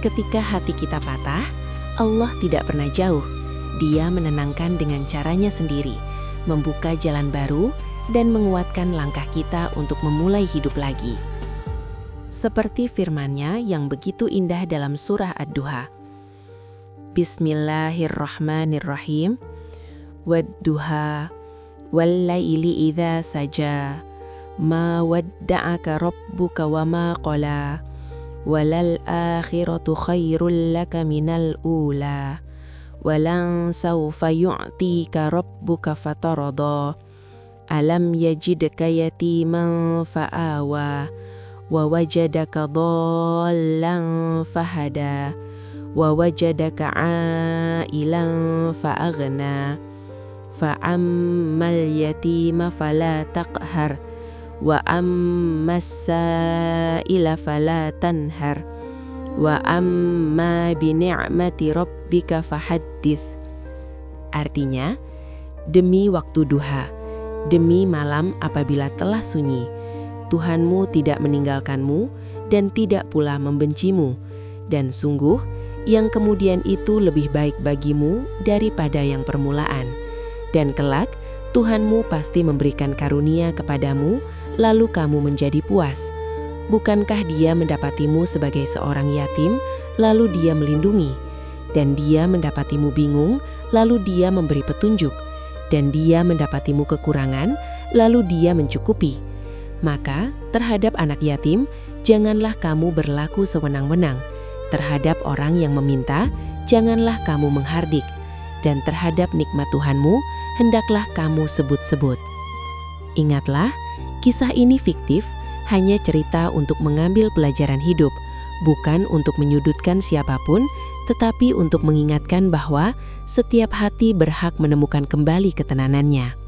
Ketika hati kita patah, Allah tidak pernah jauh. Dia menenangkan dengan caranya sendiri, membuka jalan baru, dan menguatkan langkah kita untuk memulai hidup lagi. Seperti firman-Nya yang begitu indah dalam surah Ad-Duha. Bismillahirrahmanirrahim. Wad-duha wal-laili idza saja ma wadda'aka rabbuka wa ma qala walal akhiratu khairul laka minal ula walan sawfa yu'tika rabbuka fatarada alam yajidka yatiman fa'awa wa wajadaka dhallan fahada wa wajadaka 'ailan fa'aghna fa'ammal yatima fala taqhar wa ammas sa'ila fala tanhar wa amma bi ni'mati rabbika fahaddits. Artinya, demi waktu duha, demi malam apabila telah sunyi, Tuhanmu tidak meninggalkanmu dan tidak pula membencimu, dan sungguh yang kemudian itu lebih baik bagimu daripada yang permulaan. Dan kelak, Tuhanmu pasti memberikan karunia kepadamu, lalu kamu menjadi puas. Bukankah Dia mendapatimu sebagai seorang yatim, lalu Dia melindungi? Dan Dia mendapatimu bingung, lalu Dia memberi petunjuk. Dan Dia mendapatimu kekurangan, lalu Dia mencukupi. Maka, terhadap anak yatim, janganlah kamu berlaku sewenang-wenang. Terhadap orang yang meminta, janganlah kamu menghardik. Dan terhadap nikmat Tuhanmu, hendaklah kamu sebut-sebut. Ingatlah, kisah ini fiktif, hanya cerita untuk mengambil pelajaran hidup, bukan untuk menyudutkan siapapun, tetapi untuk mengingatkan bahwa setiap hati berhak menemukan kembali ketenangannya.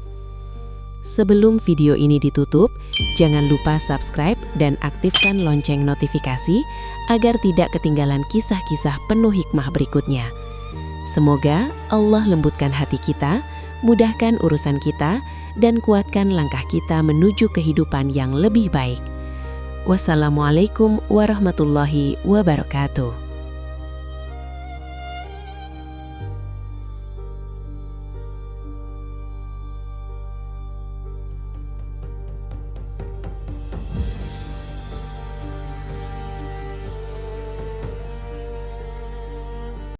Sebelum video ini ditutup, jangan lupa subscribe dan aktifkan lonceng notifikasi agar tidak ketinggalan kisah-kisah penuh hikmah berikutnya. Semoga Allah lembutkan hati kita, mudahkan urusan kita, dan kuatkan langkah kita menuju kehidupan yang lebih baik. Wassalamualaikum warahmatullahi wabarakatuh.